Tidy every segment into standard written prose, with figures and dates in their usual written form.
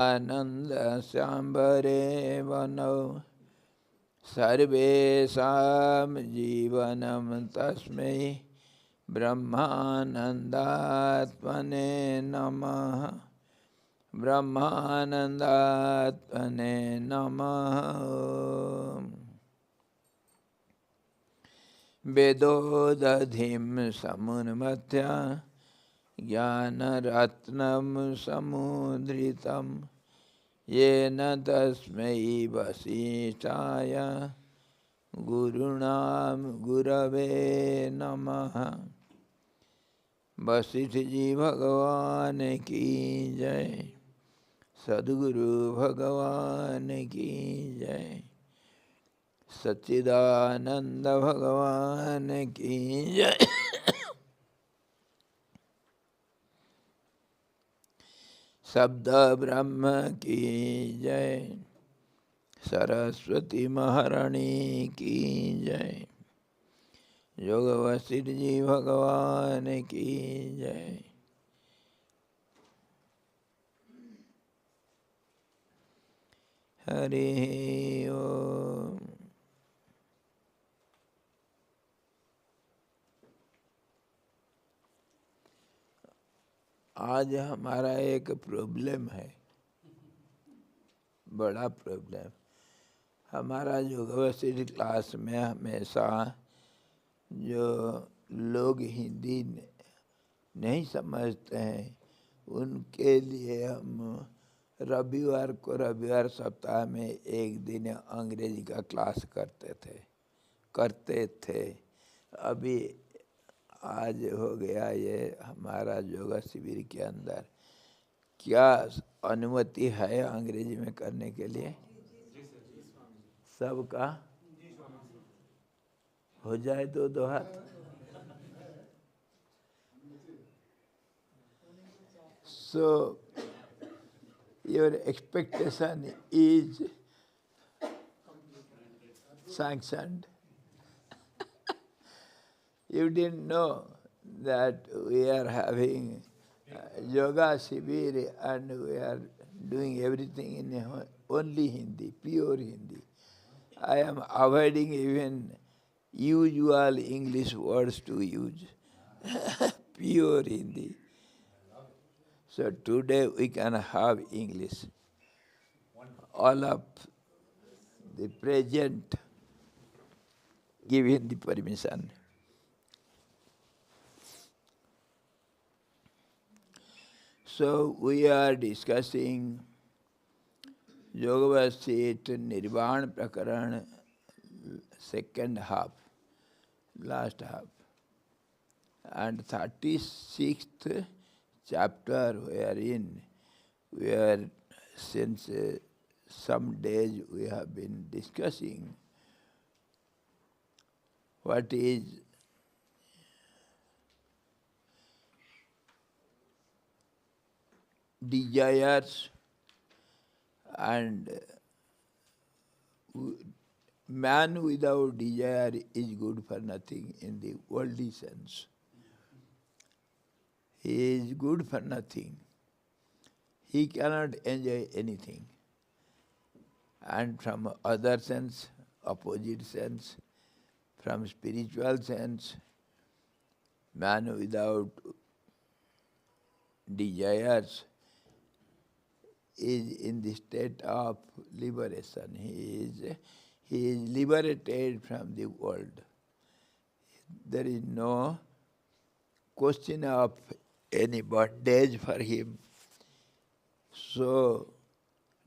आनंद सांबरे वनो सर्वेषां जीवनं तस्मै ब्रह्मानंदात्मने नमः। ब्रह्मानंदात्मने नमः। वेदोदधिं समुन्मथ्य ज्ञानरत्नं समुद्रितं येन तस्मै वसिष्ठाय गुरवे नमः। वशिष्ठ जी भगवान की जय। सद्गुरु भगवान की जय। सच्चिदानंद भगवान की जय। शब्द ब्रह्म की जय। सरस्वती महारानी की जय। योग वशिष्ठ जी भगवान की जय। हरि ओम। आज हमारा एक प्रॉब्लम है, बड़ा प्रॉब्लम। हमारा योग वशिष्ठ क्लास में हमेशा जो लोग हिंदी नहीं समझते हैं उनके लिए हम रविवार सप्ताह में एक दिन अंग्रेजी का क्लास करते थे। अभी आज हो गया ये हमारा योगा शिविर के अंदर। क्या अनुमति है अंग्रेजी में करने के लिए? सबका हो जाए तो दो हाथ। So your expectation is sanctioned. You didn't know that we are having yoga shivir and we are doing everything in only Hindi, pure Hindi. I am avoiding even usual English words to use. Pure Hindi. So today we can have English. All of the present giving the permission. So we are discussing Yoga Vasistha Nirvana Prakaran, second half, last half, and 36th chapter wherein we are, since some days we have been discussing what is desires, and man without desire is good for nothing in the worldly sense. He is good for nothing. He cannot enjoy anything. And from other sense, opposite sense, from spiritual sense, man without desires is in the state of liberation. He is liberated from the world. There is no question of any bondage for him. So,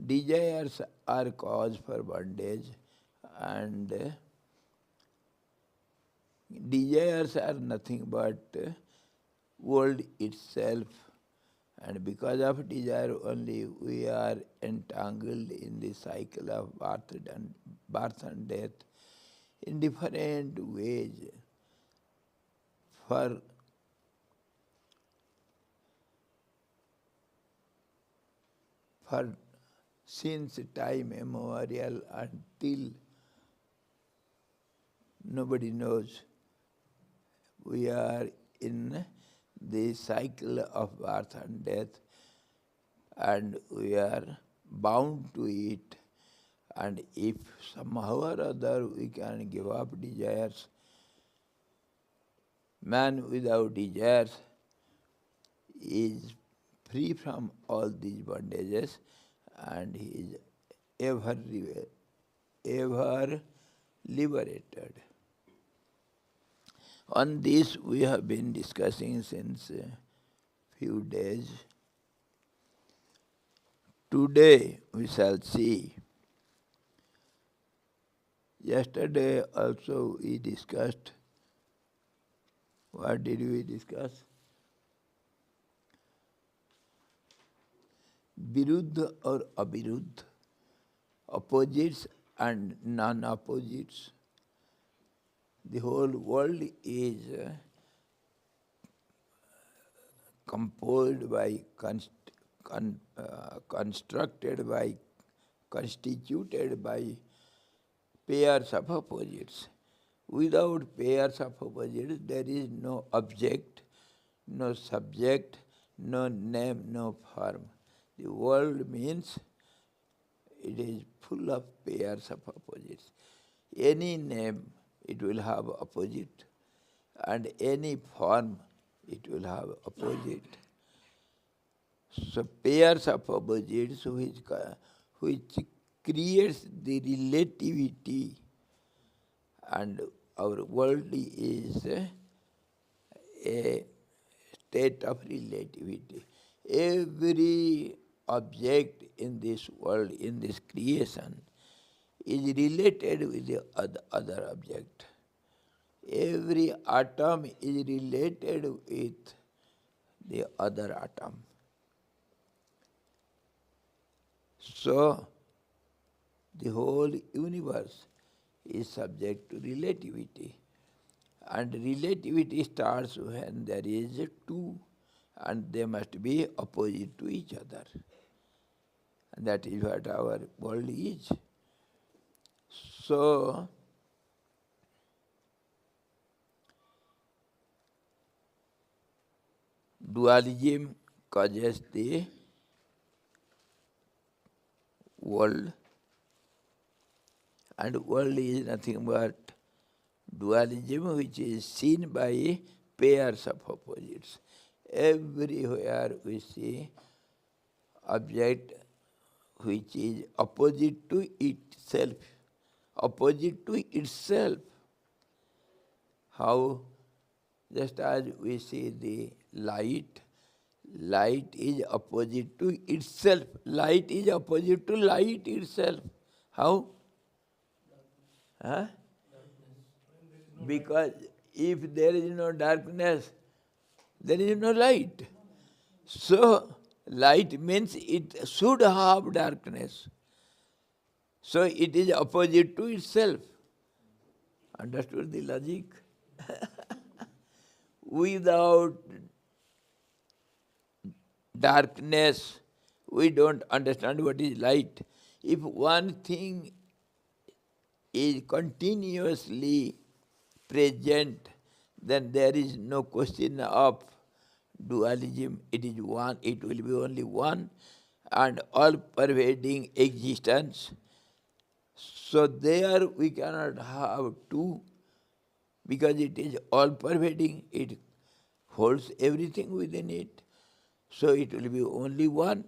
desires are cause for bondage, and desires are nothing but world itself. And because of desire only we are entangled in the cycle of birth and death in different ways. For since time immemorial until nobody knows, we are in the cycle of birth and death, and we are bound to it, and if somehow or other we can give up desires, man without desires is free from all these bondages, and he is ever liberated. On this we have been discussing since a few days. Today we shall see. Yesterday also we discussed. What did we discuss? Viruddha or aviruddha, opposites and non-opposites. The whole world is composed by, constructed by, constituted by pairs of opposites. Without pairs of opposites, there is no object, no subject, no name, no form. The world means it is full of pairs of opposites. Any name, it will have opposite, and any form, it will have opposite. So pairs of opposites which creates the relativity, and our world is a state of relativity. Every object in this world, in this creation, is related with the other object. Every atom is related with the other atom. So, the whole universe is subject to relativity. And relativity starts when there is a two, and they must be opposite to each other. And that is what our world is. So, dualism causes the world, and world is nothing but dualism which is seen by pairs of opposites. Everywhere we see object which is opposite to itself. Opposite to itself. How? Just as we see the light, light is opposite to itself. Light is opposite to light itself. How? Huh? Because if there is no darkness, there is no light. So, light means it should have darkness. So, it is opposite to itself. Understood the logic? Without darkness, we don't understand what is light. If one thing is continuously present, then there is no question of dualism. It is one, it will be only one, and all-pervading existence. So there we cannot have two, because it is all-pervading, it holds everything within it. So it will be only one,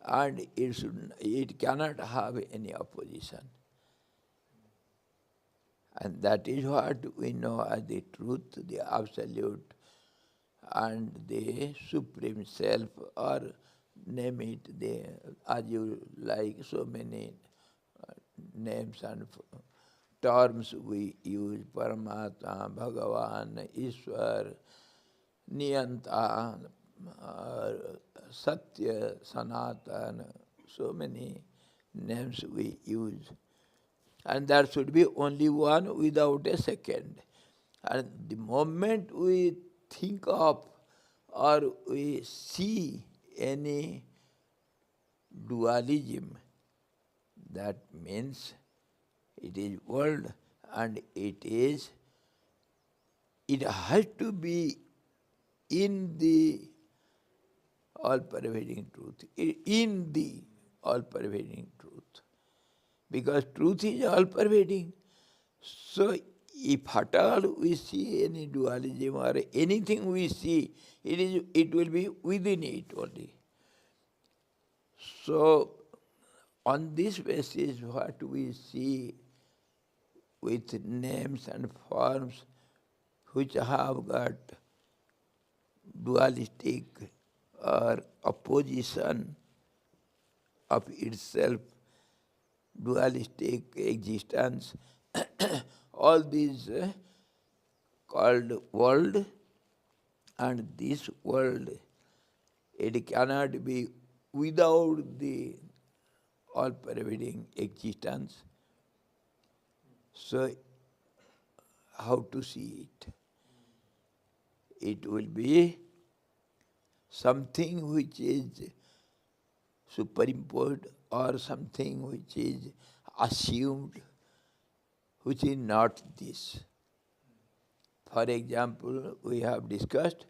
and it cannot have any opposition. And that is what we know as the truth, the absolute, and the supreme self, or name it as you like, so many names and terms we use: Paramatma, Bhagavan, Ishwar, Niyanta, Satya, Sanatana, so many names we use. And there should be only one without a second. And the moment we think of or we see any dualism, that means it is world, and it has to be in the all-pervading truth, in the all-pervading truth. Because truth is all-pervading. So if at all we see any dualism or anything we see, it will be within it only. So on this basis, what we see with names and forms which have got dualistic or opposition of itself, dualistic existence, all these called world, and this world, it cannot be without the all-pervading existence. So how to see it? It will be something which is superimposed or something which is assumed, which is not this. For example, we have discussed,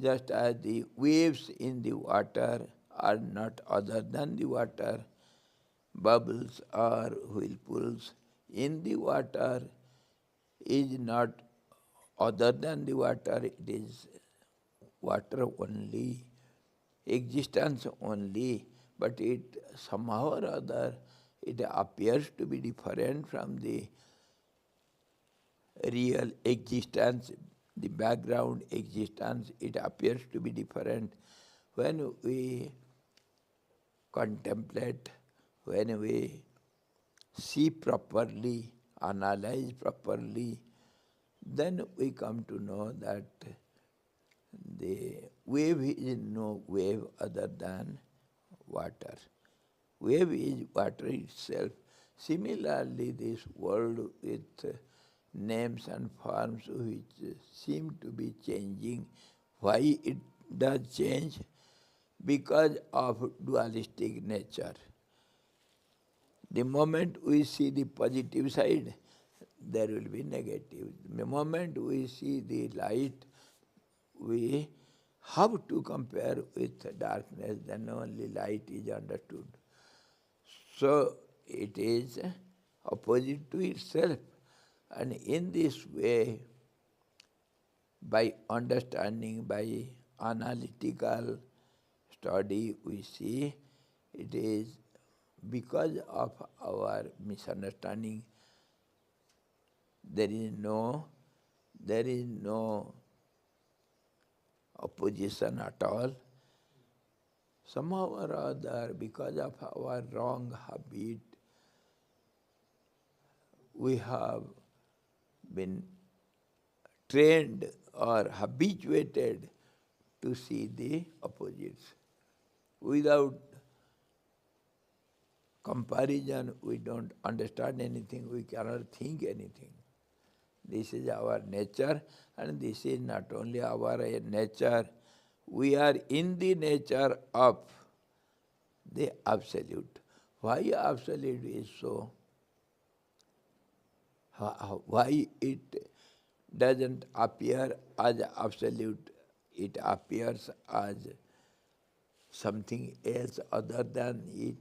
just as the waves in the water are not other than the water, bubbles or whirlpools in the water is not other than the water, it is water only, existence only, but it somehow or other, it appears to be different from the real existence, the background existence, it appears to be different. When we contemplate, when we see properly, analyze properly, then we come to know that the wave is no wave other than water. Wave is water itself. Similarly, this world with names and forms which seem to be changing. Why it does change? Because of dualistic nature. The moment we see the positive side, there will be negative. The moment we see the light, we have to compare with darkness, then only light is understood. So it is opposite to itself. And in this way, by understanding, by analytical study, we see it is because of our misunderstanding, there is no opposition at all. Somehow or other, because of our wrong habit, we have been trained or habituated to see the opposites. Without comparison, we don't understand anything, we cannot think anything. This is our nature, and this is not only our nature, we are in the nature of the Absolute. Why Absolute is so? Why it doesn't appear as Absolute, it appears as something else other than it.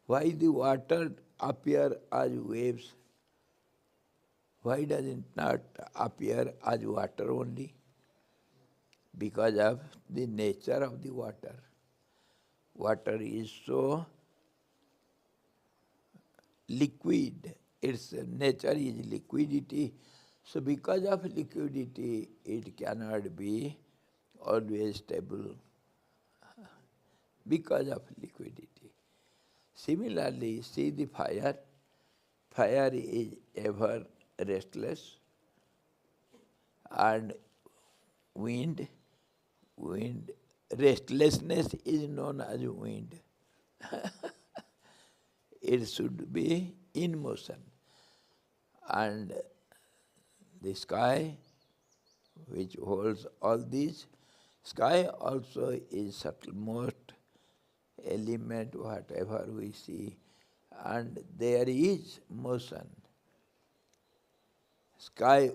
Why the water appear as waves? Why does it not appear as water only? Because of the nature of the water. Water is so liquid, its nature is liquidity. So because of liquidity, it cannot be always stable because of liquidity. Similarly, see the fire. Fire is ever restless, and wind, restlessness is known as wind. It should be in motion. And the sky, which holds all these, sky also is subtlemost element, whatever we see, and there is motion. Sky,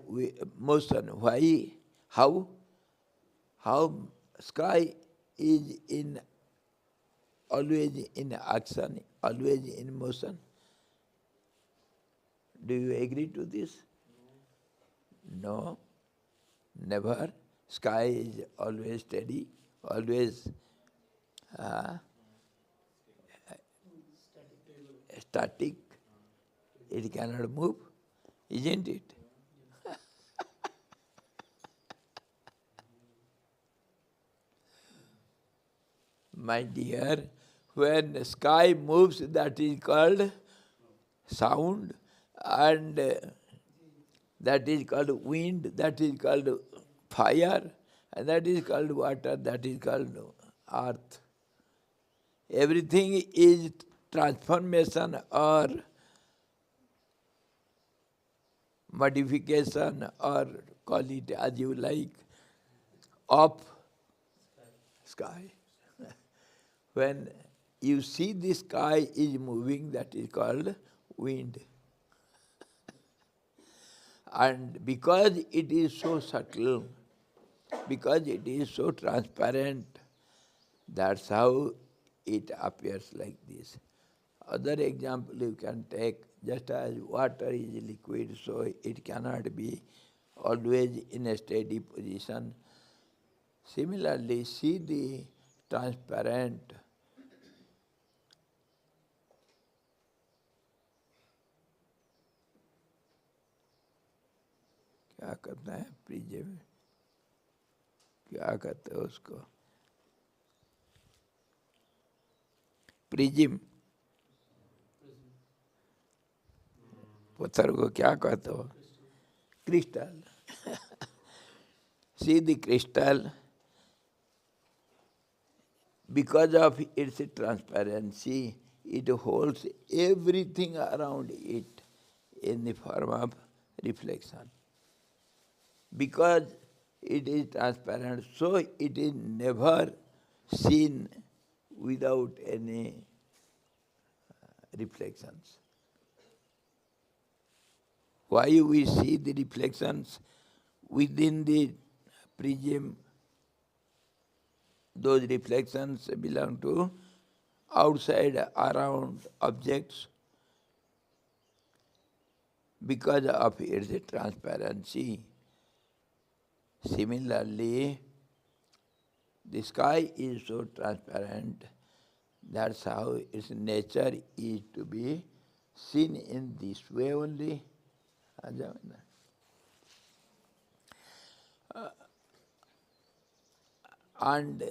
motion, why? How? How sky is in always in action, always in motion. Do you agree to this? No, never. Sky is always steady, always static. It cannot move, isn't it? My dear, when the sky moves, that is called sound, and that is called wind, that is called fire, and that is called water, that is called earth. Everything is transformation or modification, or call it as you like, of sky. When you see the sky is moving, that is called wind. And because it is so subtle, because it is so transparent, that's how it appears like this. Other example you can take, just as water is liquid, so it cannot be always in a steady position. Similarly, see the transparent क्या करना है prism क्या कहते हैं उसको prism पत्थर को क्या कहते हो crystal. See the crystal, because of its transparency, it holds everything around it in the form of reflection. Because it is transparent, so it is never seen without any reflections. Why we see the reflections within the prism? Those reflections belong to outside around objects because of its transparency. Similarly, the sky is so transparent, that's how its nature is to be seen in this way only. And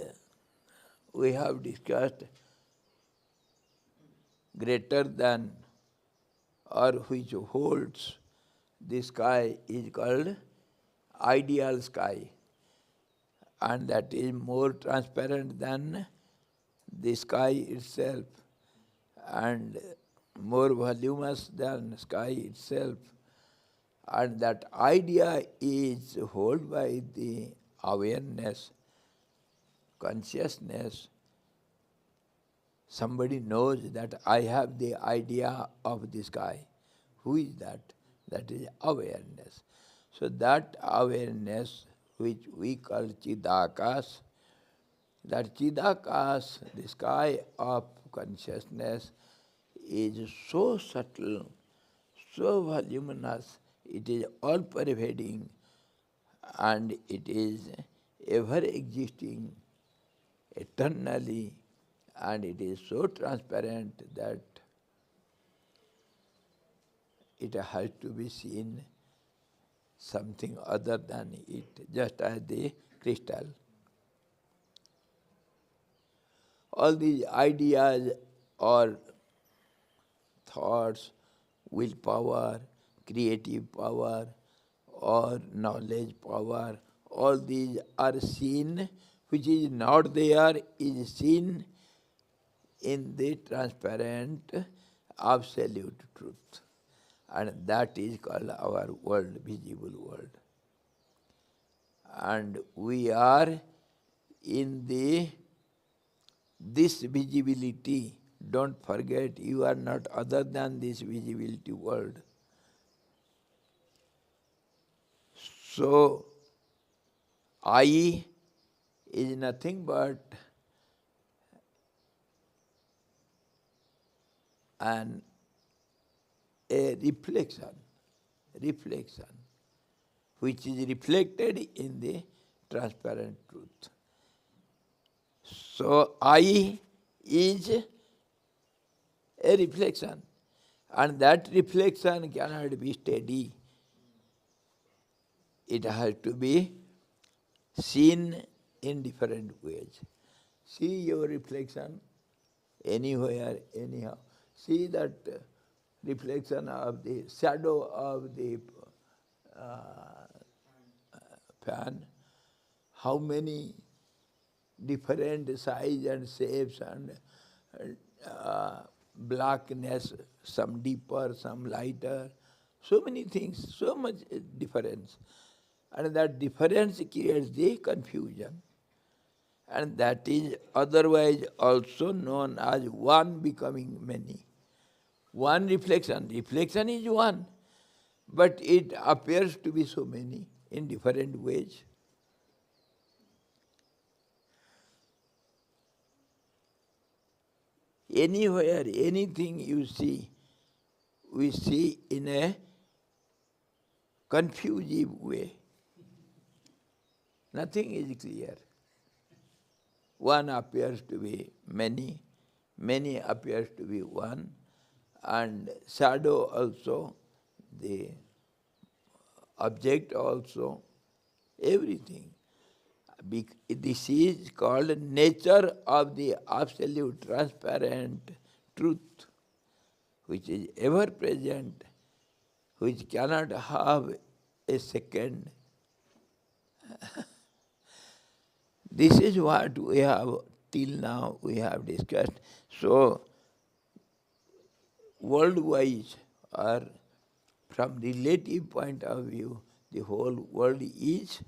we have discussed greater than or which holds the sky is called ideal sky, and that is more transparent than the sky itself and more voluminous than sky itself, and that idea is held by the awareness, consciousness. Somebody knows that I have the idea of the sky. Who is that? That is awareness. So that awareness which we call Chidakas, that Chidakas, the sky of consciousness, is so subtle, so voluminous, it is all pervading, and it is ever existing eternally, and it is so transparent that it has to be seen something other than it, just as the crystal. All these ideas or thoughts, willpower, creative power, or knowledge power, all these are seen, which is not there is seen in the transparent absolute truth. And that is called our world, visible world. And we are in this visibility. Don't forget, you are not other than this visibility world. So, I is nothing but and a reflection, which is reflected in the transparent truth. So I is a reflection, and that reflection cannot be steady. It has to be seen in different ways. See your reflection anywhere, anyhow. See that reflection of the shadow of the fan, how many different size and shapes and blackness, some deeper, some lighter, so many things, so much difference. And that difference creates the confusion. And that is otherwise also known as one becoming many. One reflection. Reflection is one, but it appears to be so many in different ways. Anywhere, anything you see, we see in a confusing way. Nothing is clear. One appears to be many, many appears to be one, and shadow also, the object also, everything. This is called nature of the absolute transparent truth, which is ever present, which cannot have a second. This is what we have till now we have discussed. So, world-wise or from relative point of view, the whole world is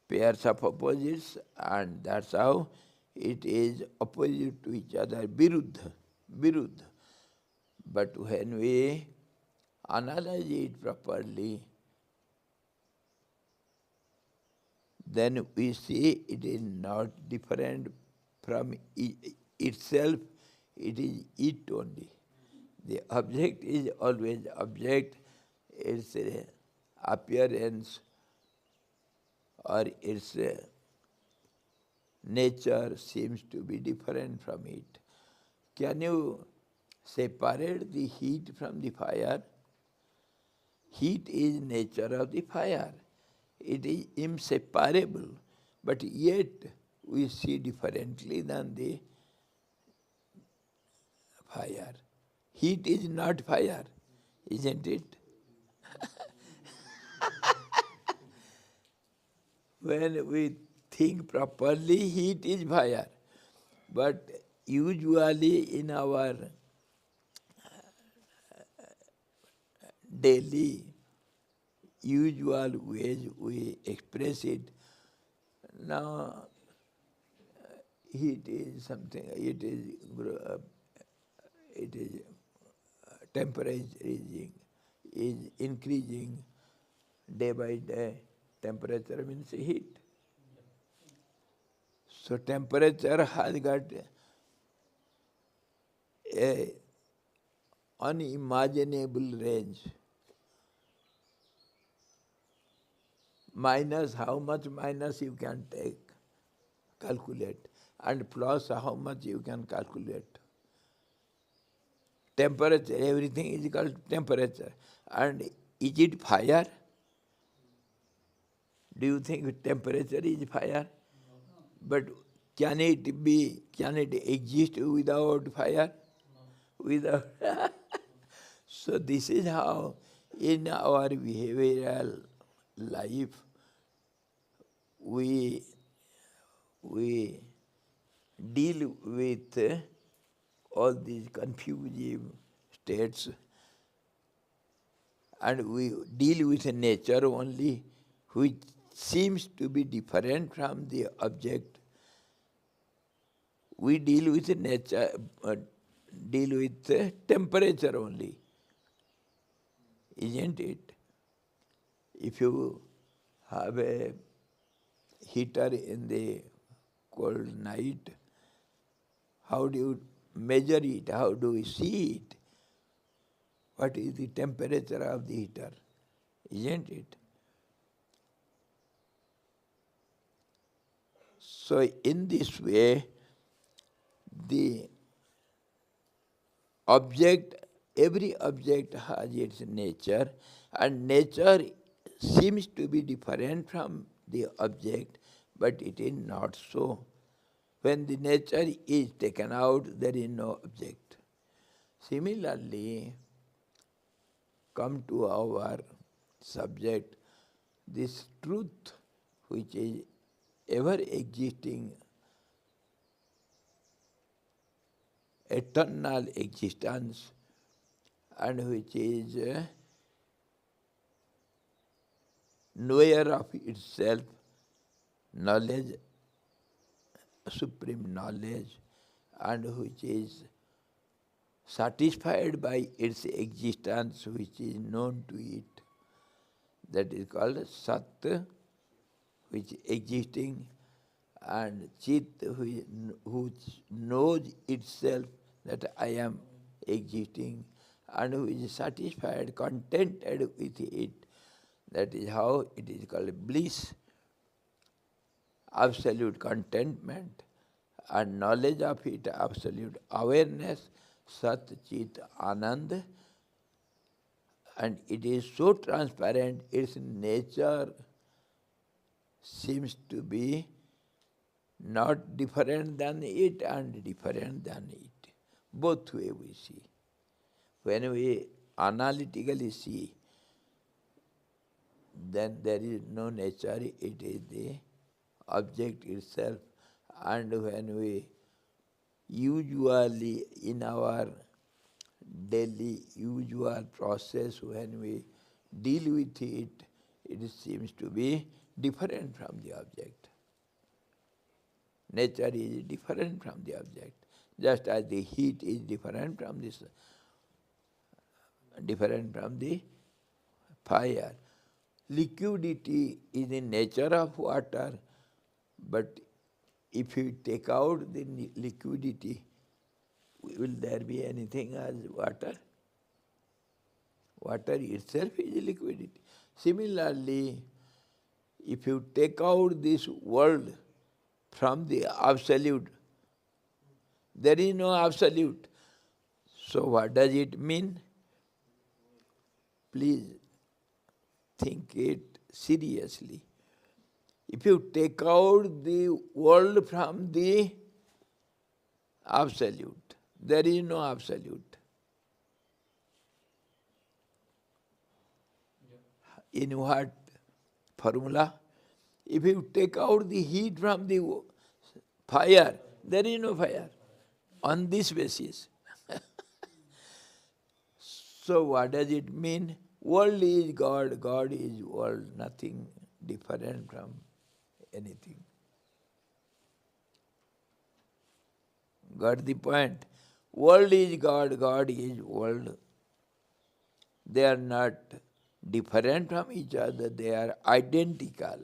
pairs of opposites, and that's how it is opposite to each other, viruddha. But when we analyze it properly, then we see it is not different from itself, it is it only. The object is always object, its appearance or its nature seems to be different from it. Can you separate the heat from the fire? Heat is nature of the fire. It is inseparable, but yet we see differently than the fire. Heat is not fire, isn't it? When we think properly, heat is fire. But usually in our daily usual ways we express it. Now, heat is something, it is temperature is increasing day by day. Temperature means heat. So temperature has got a unimaginable range. Minus, how much minus you can take, calculate, and plus how much you can calculate. Temperature, everything is called temperature. And is it fire? Do you think temperature is fire? But can it exist without fire? Without. So this is how in our behavioral life we deal with all these confusing states, and we deal with a nature only which seems to be different from the object. We deal with nature, deal with temperature only, isn't it? If you have a heater in the cold night, how do you measure it? How do we see it? What is the temperature of the heater? Isn't it? So in this way, the object, every object has its nature, and nature seems to be different from the object, but it is not so. When the nature is taken out, there is no object. Similarly, come to our subject, this truth which is ever existing, eternal existence, and which is knower of itself, knowledge, supreme knowledge, and which is satisfied by its existence, which is known to it. That is called Sat, which is existing, and Chit, which knows itself that I am existing, and who is satisfied, contented with it. That is how it is called bliss, absolute contentment, and knowledge of it, absolute awareness, Sat Chit Anand. And it is so transparent, its nature seems to be not different than it and different than it. Both way we see. When we analytically see, then there is no nature, it is the object itself. And when we usually in our daily usual process, when we deal with it, it seems to be different from the object. Nature is different from the object, just as the heat is different from this, different from the fire. Liquidity is the nature of water, but if you take out the liquidity, will there be anything as water? Water itself is liquidity. Similarly, if you take out this world from the absolute, there is no absolute. So what does it mean? Please think it seriously. If you take out the world from the absolute, there is no absolute. In what formula? If you take out the heat from the fire, there is no fire. On this basis. So what does it mean? World is God, God is world, nothing different from anything. Got the point? World is God, God is world. They are not different from each other, they are identical.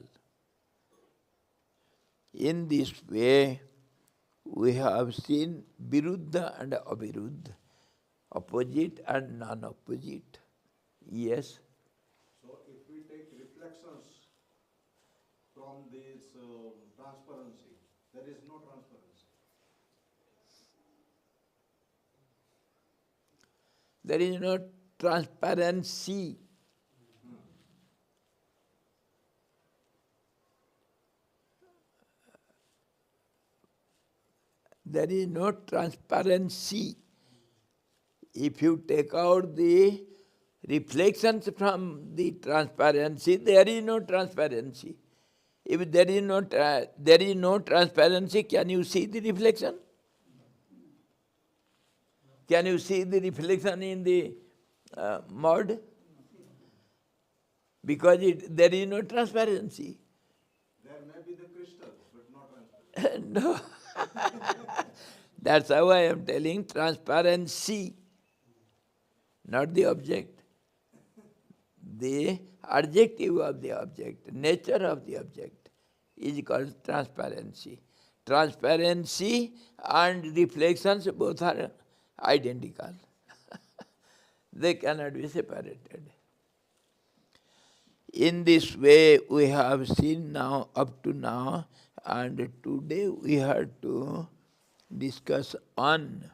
In this way, we have seen Viruddha and Aviruddha, opposite and non-opposite. Yes? So if we take reflections from this transparency, there is no transparency. There is no transparency. There is no transparency. If you take out the reflections from the transparency, there is no transparency. If there is no transparency, can you see the reflection? Can you see the reflection in the mud? Because there is no transparency. There may be the crystal, but not transparent. No. That's how I am telling transparency, not the object. The adjective of the object, nature of the object is called transparency. transparency and reflections both are identical. They cannot be separated. In this way we have seen now up to now, and today we have to discuss on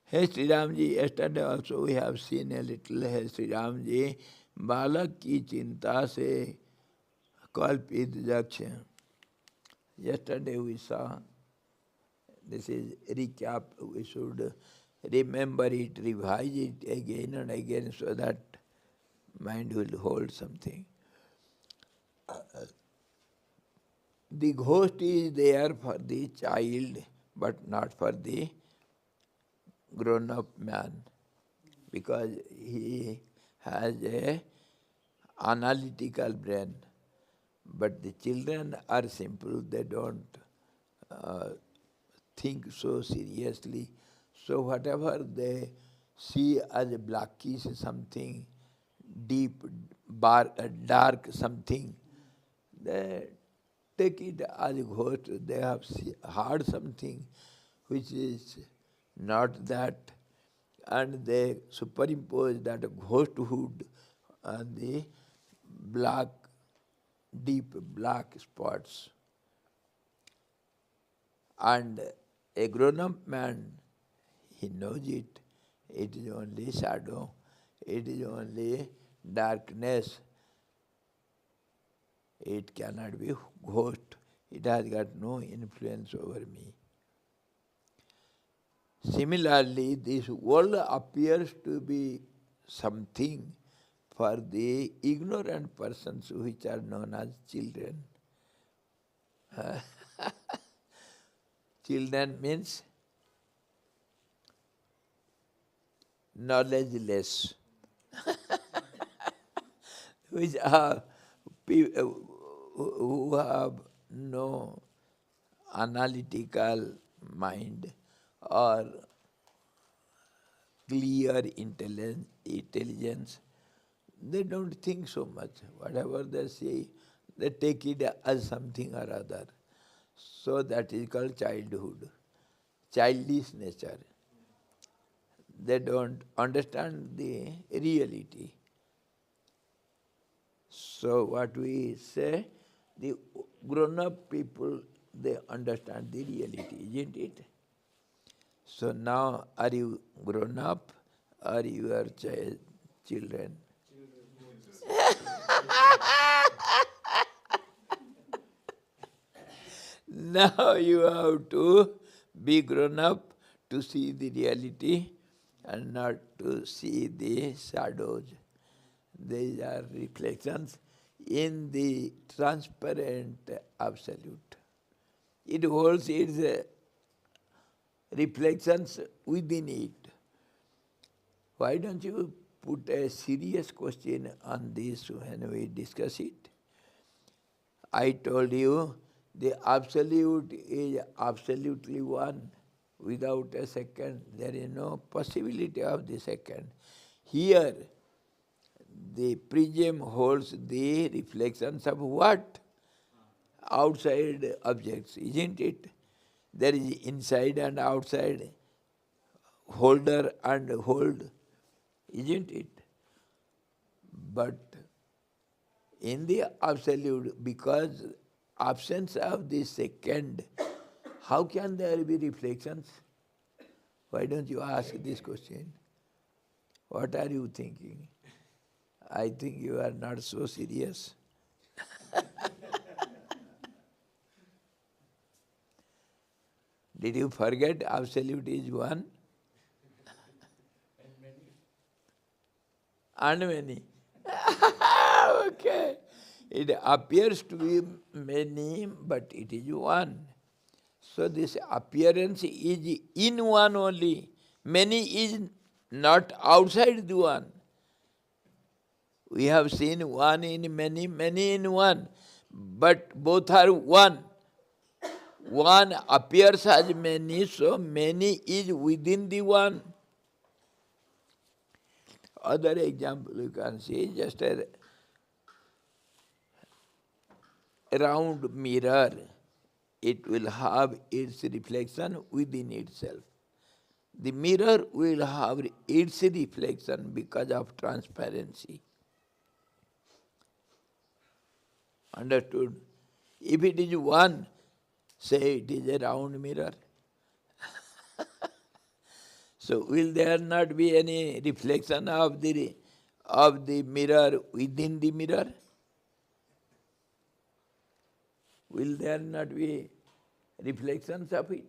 Hey Sri Ram ji, yesterday also we have seen a little. Hey Sri Ram ji, बालक की चिंता से कल्पित यक्ष. Yesterday we saw, this is recap, we should remember it, revise it again and again so that mind will hold something. The ghost is there for the child but not for the grown-up man, because he has a analytical brain. But the children are simple, they don't think so seriously. So whatever they see as a blackish something, deep, dark something, they take it as a ghost. They have heard something which is not that, and they superimpose that ghosthood on the black, deep black spots. And a grown-up man, he knows it. It is only shadow. It is only darkness. It cannot be ghost. It has got no influence over me. Similarly, this world appears to be something for the ignorant persons which are known as children. Children means knowledgeless, which are people who have no analytical mind or clear intelligence. They don't think so much. Whatever they say, they take it as something or other. So that is called childhood, childish nature. They don't understand the reality. So what we say, the grown-up people, they understand the reality, isn't it? So now, are you grown up or you are children? Now you have to be grown up to see the reality and not to see the shadows. These are reflections in the transparent absolute. It holds its reflections within it. Why don't you put a serious question on this when we discuss it? I told you the absolute is absolutely one, without a second. There is no possibility of the second. Here, the prism holds the reflections of what? Outside objects, isn't it? There is inside and outside, holder and hold, isn't it? But in the absolute, because absence of the second, how can there be reflections? Why don't you ask this question? What are you thinking? I think you are not so serious. Did you forget absolute is one? And many. Okay. It appears to be many, but it is one. So this appearance is in one only. Many is not outside the one. We have seen one in many, many in one. But both are one. One appears as many, so many is within the one. Other example you can see, just a round mirror, it will have its reflection within itself. The mirror will have its reflection because of transparency. Understood? If it is one, say it is a round mirror. So will there not be any reflection of the mirror within the mirror? Will there not be reflections of it?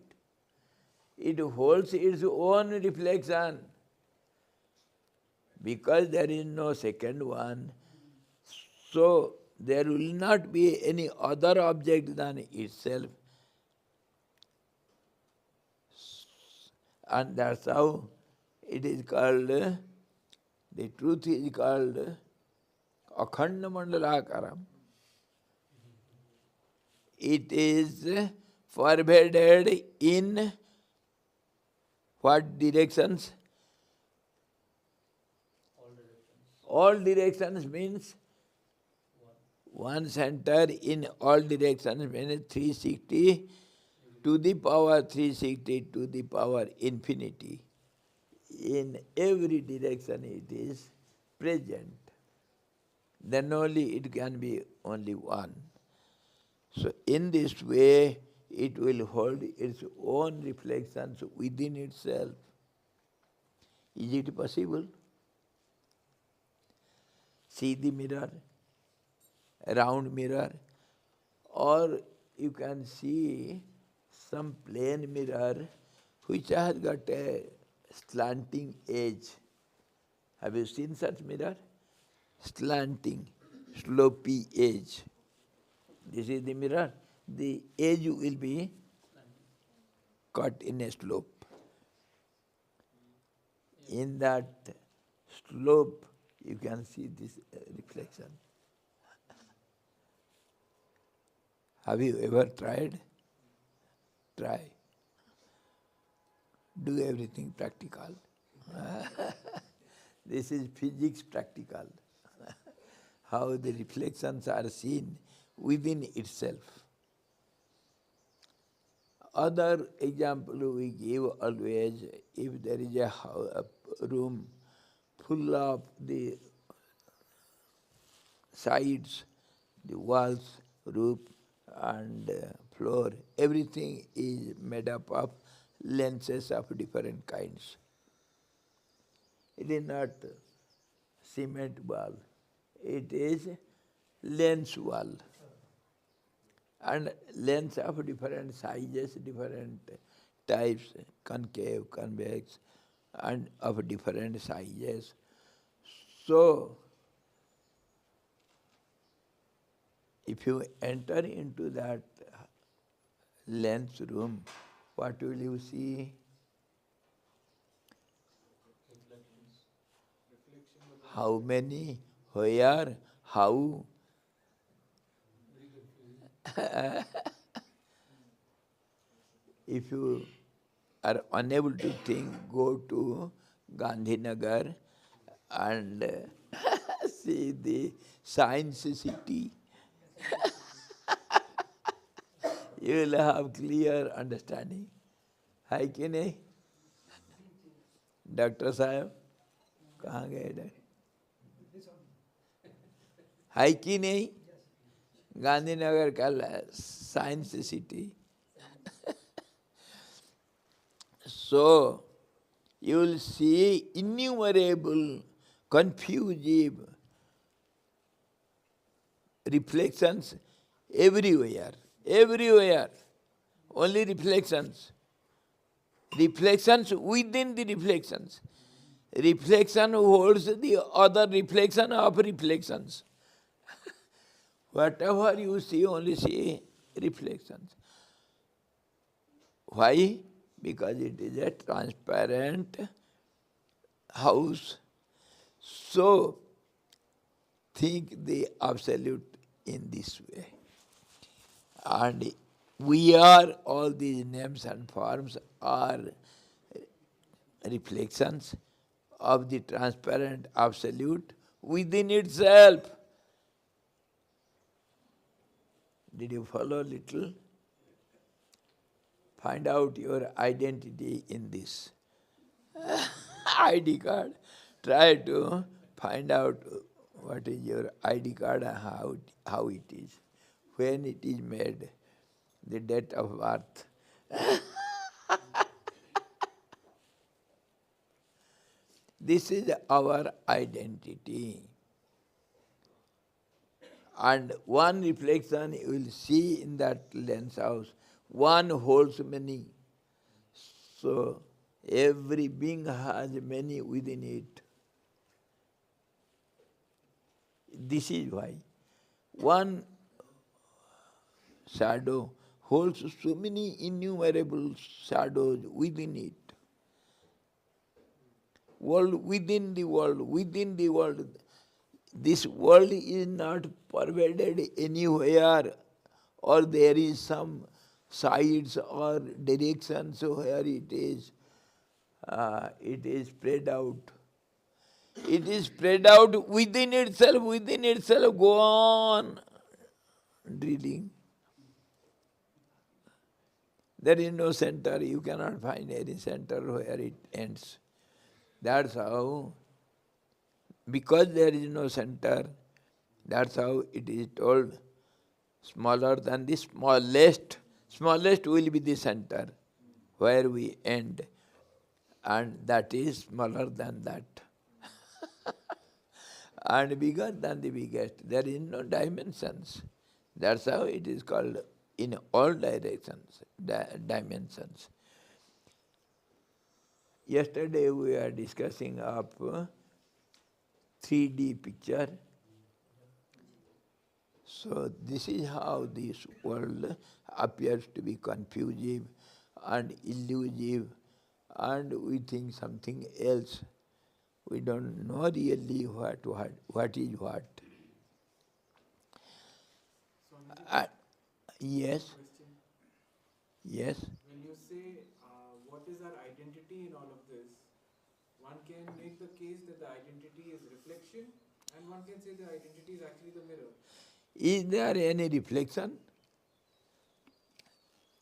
It holds its own reflection because there is no second one. So there will not be any other object than itself. And that's how it is called, the truth is called Akhanda Mandalakaram. It is pervaded in what directions? All directions means one center in all directions means 360 to the power 360 to the power infinity. In every direction it is present. Then only it can be only one. So in this way, it will hold its own reflections within itself. Is it possible? See the mirror, a round mirror, or you can see some plain mirror which has got a slanting edge. Have you seen such mirror? Slanting, slopy edge. This is the mirror. The edge will be cut in a slope. In that slope, you can see this reflection. Have you ever tried? Try. Do everything practical. This is physics practical. How the reflections are seen within itself. Other example we give always, if there is a room full of the sides, the walls, roof and floor, everything is made up of lenses of different kinds. It is not cement wall, it is lens wall. And lens of different sizes, different types, concave, convex, and of different sizes. So, if you enter into that lens room, what will you see? How many, where, how? If you are unable to think, go to Gandhinagar and see the science city. You will have clear understanding. है कि नहीं? Doctor साहब कहाँ गए doctor? है कि नहीं? गांधीनगर का science city. So, you will see innumerable, confusive reflections everywhere, everywhere. Only reflections. Reflections within the reflections. Reflection holds the other reflection of reflections. Whatever you see, only see reflections. Why? Because it is a transparent house. So, think the absolute in this way. And we are, all these names and forms are reflections of the transparent absolute within itself. Did you follow a little? Find out your identity in this. ID card. Try to find out what is your ID card and how it is, when it is made, the date of birth. This is our identity. And one reflection you will see in that lens house, one holds many. So every being has many within it. This is why one shadow holds so many innumerable shadows within it. World within the world, within the world. This world is not pervaded anywhere, or there is some sides or directions where it is spread out. It is spread out within itself, go on drilling. There is no center, you cannot find any center where it ends. That's how, because there is no center, that's how it is told, smaller than the smallest. Smallest will be the center, where we end, and that is smaller than that. And bigger than the biggest. There is no dimensions. That's how it is called in all directions, dimensions. Yesterday we were discussing of 3D picture. So this is how this world appears to be confusive and elusive, and we think something else. We don't know really what is what. Yes. Question. Yes. When you say what is our identity in all of this, one can make the case that the identity is reflection, and one can say the identity is actually the mirror. Is there any reflection?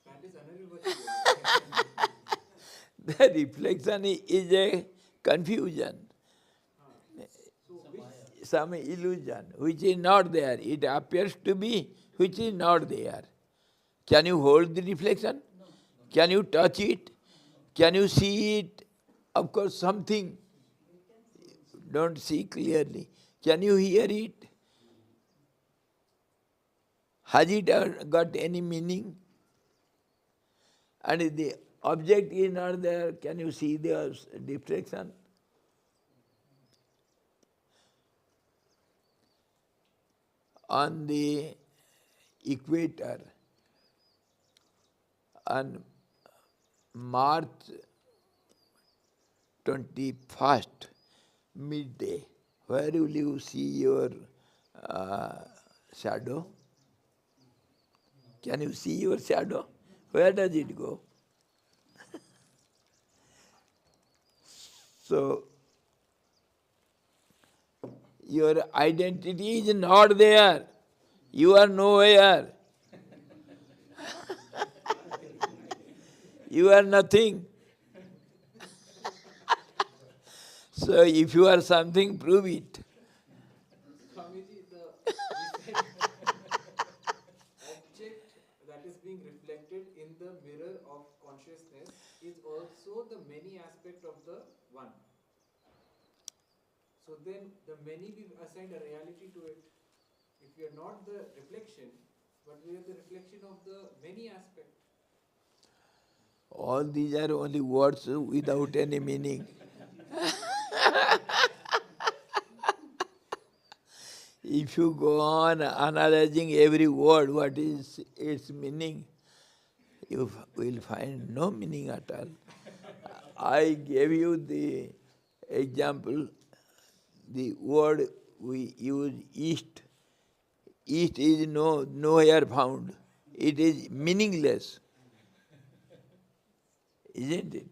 That is unreversible. The reflection is a confusion, So which some illusion, which is not there. It appears to be, which is not there. Can you hold the reflection? Can you touch it? Can you see it? Of course, something. Don't see clearly. Can you hear it? Has it got any meaning? And if the object is not there, can you see the reflection? On the equator, on March 21st, midday, where will you see your shadow? Can you see your shadow? Where does it go? So, your identity is not there. You are nowhere. You are nothing. So if you are something, prove it. Swamiji, object that is being reflected in the mirror of consciousness is also the many aspect of the one. So then the many, we've assigned a reality to it. If we are not the reflection, but we are the reflection of the many aspect. All these are only words without any meaning. If you go on analyzing every word, what is its meaning, you will find no meaning at all. I gave you the example, the word we use, east. East is nowhere found. It is meaningless. Isn't it?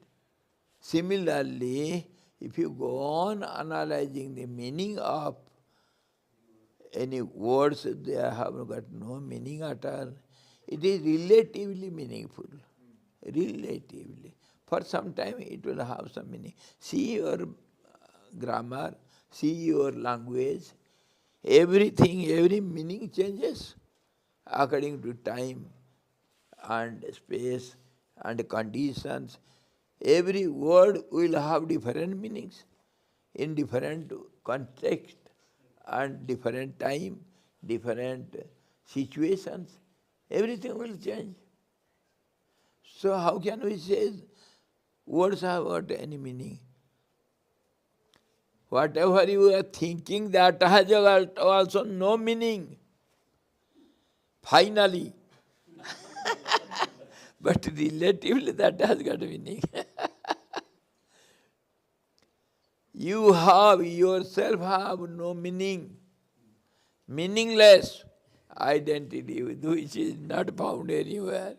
Similarly, if you go on analyzing the meaning of any words, they have got no meaning at all. It is relatively meaningful. Relatively. For some time it will have some meaning. See your grammar, see your language, everything, every meaning changes according to time and space and conditions. Every word will have different meanings in different context and different time, different situations. Everything will change. So how can we say words have got any meaning? Whatever you are thinking, that has got also no meaning. Finally. But relatively that has got meaning. You have yourself have no meaning. Meaningless identity which is not found anywhere.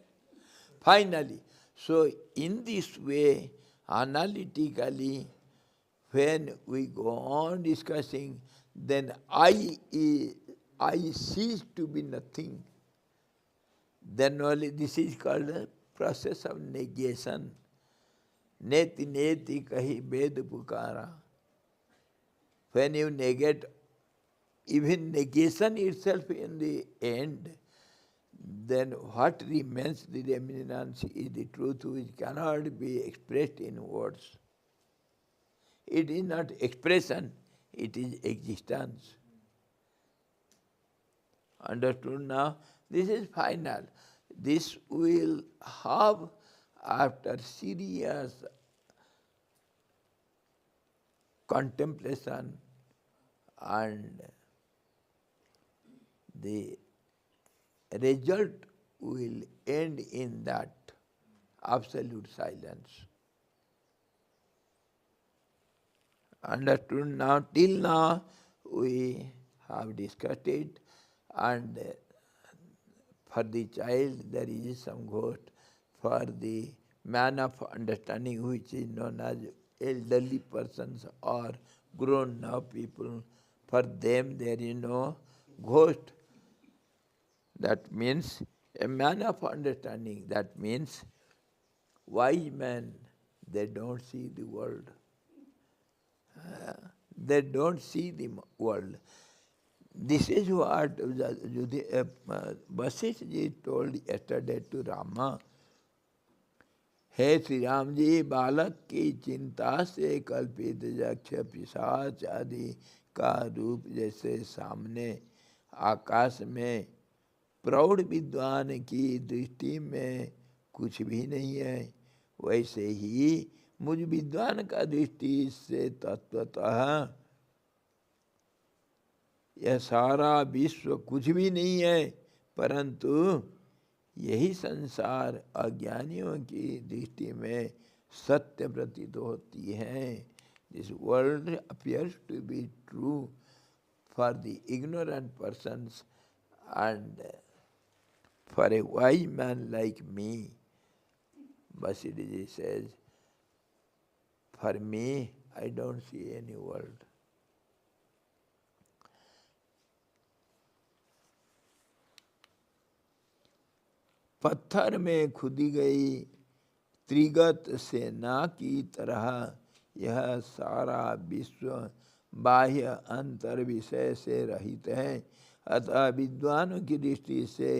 Finally. So in this way, analytically, when we go on discussing, then I cease to be nothing. Then only this is called the process of negation. Neti neti kahi ved pukara. When you negate even negation itself in the end, then what remains the remnants is the truth which cannot be expressed in words. It is not expression, it is existence. Understood now? This is final. This will have, after serious contemplation and the result will end in that absolute silence. Understood now? Till now we have discussed it, and for the child there is some ghost, for the man of understanding which is known as elderly persons or grown up people, for them there is no ghost. That means a man of understanding, that means wise men, they don't see the world. They don't see the world. This is what Vasistha ji told yesterday to Rama. हे श्री राम जी, बालक की चिंता से कल्पित यक्ष पिशाच आदि का रूप जैसे सामने आकाश में प्रौढ़ विद्वान की दृष्टि में कुछ भी नहीं है, वैसे ही मुझ विद्वान का दृष्टि से तत्वतः यह सारा विश्व कुछ भी नहीं है, परंतु यही संसार अज्ञानियों की दृष्टि में सत्य प्रतीत होती है. This world appears to be true for the ignorant persons, and for a wise man like me, Vasistha ji says, for me, I don't see any world. पत्थर में खुदी गई त्रिगत सेना की तरह यह सारा विश्व बाह्य अंतर विषय से रहित है, अतः विद्वानों की दृष्टि से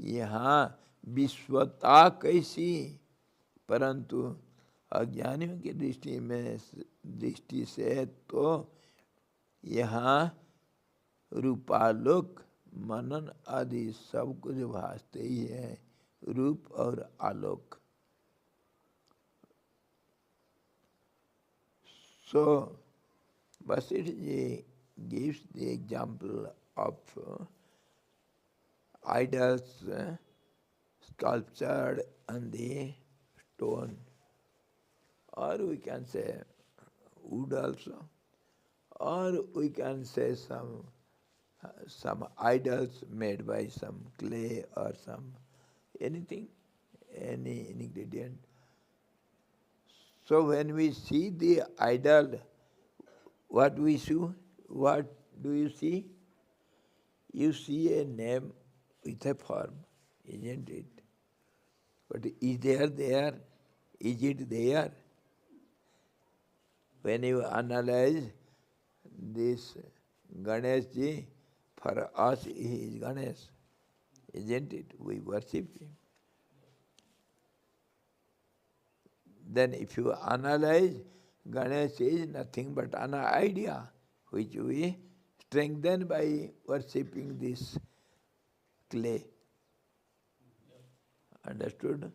यहाँ विश्वता कैसी, परंतु अज्ञानियों की दृष्टि से तो यहाँ रूपालोक मनन आदि सब कुछ भासते ही है, रूप और आलोक. So Vasistha ji gives the example of idols sculptured on the stone, or we can say wood also, or we can say some idols made by some clay or some anything, any ingredient. So when we see the idol, what do you see? You see a name with a form, isn't it? But is there? Is it there? When you analyze this Ganesh ji, for us he is Ganesh, isn't it? We worship him. Then if you analyze, Ganesh is nothing but an idea which we strengthen by worshipping this clay. Understood?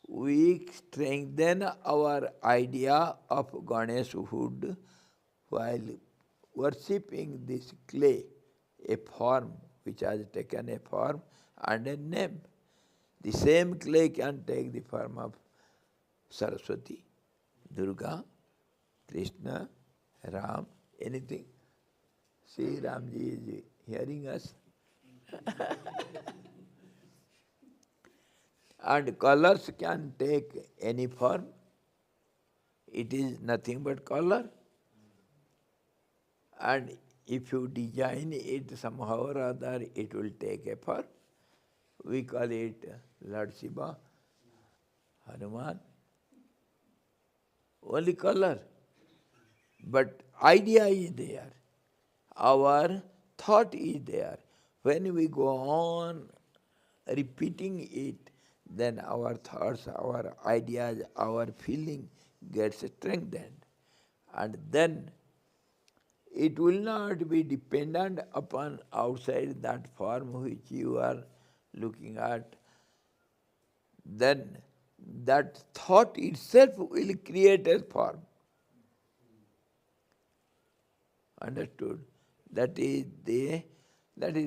We strengthen our idea of Ganeshhood while worshipping this clay, a form which has taken a form and a name. The same clay can take the form of Saraswati, Durga, Krishna, Ram, anything. See, Ramji is hearing us. And colors can take any form. It is nothing but color. And if you design it somehow or other, it will take a form. We call it Lord Shiva, Hanuman. Only color. But idea is there. Our thought is there. When we go on repeating it, then our thoughts, our ideas, our feeling gets strengthened. And then it will not be dependent upon outside that form which you are looking at. Then that thought itself will create a form. Understood? That is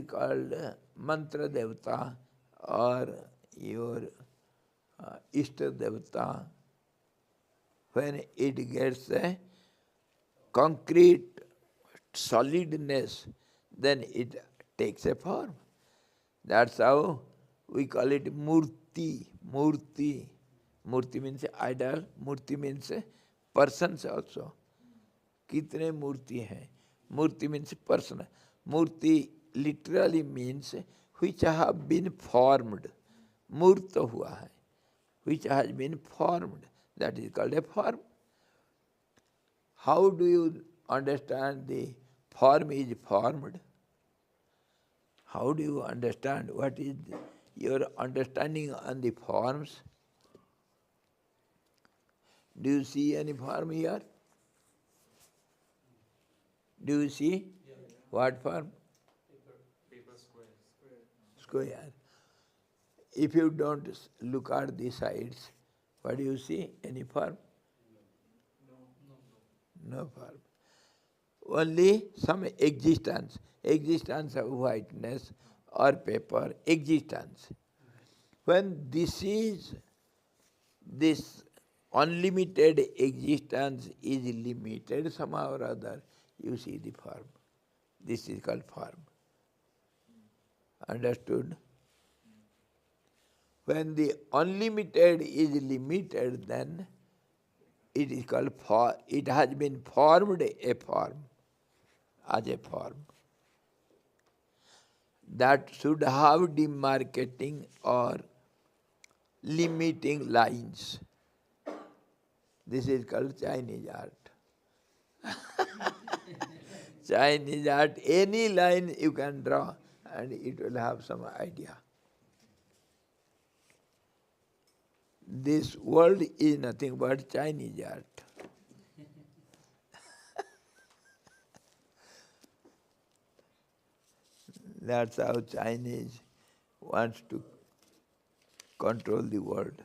called mantra devata or your Ishta devata. When it gets a concrete solidness, then it takes a form. That's how we call it murti. Murti. Murti means idol. Murti means persons also. कितने मूर्ति हैं? Murti means person. Murti literally means which have been formed. Murta हुआ है. Which has been formed. That is called a form. How do you understand the form is formed? How do you understand? What is your understanding on the forms? Do you see any form here? Do you see? Yeah. What form? Paper square. Square. If you don't look at the sides, what do you see? Any form? No form. Only some existence. Existence of whiteness or paper. Existence. When this unlimited existence is limited somehow or other, you see the form. This is called form. Understood? When the unlimited is limited, then it is called form. It has been formed a form, as a form. That should have demarcating or limiting lines. This is called Chinese art. Chinese art, any line you can draw and it will have some idea. This world is nothing but Chinese art. That's how Chinese wants to control the world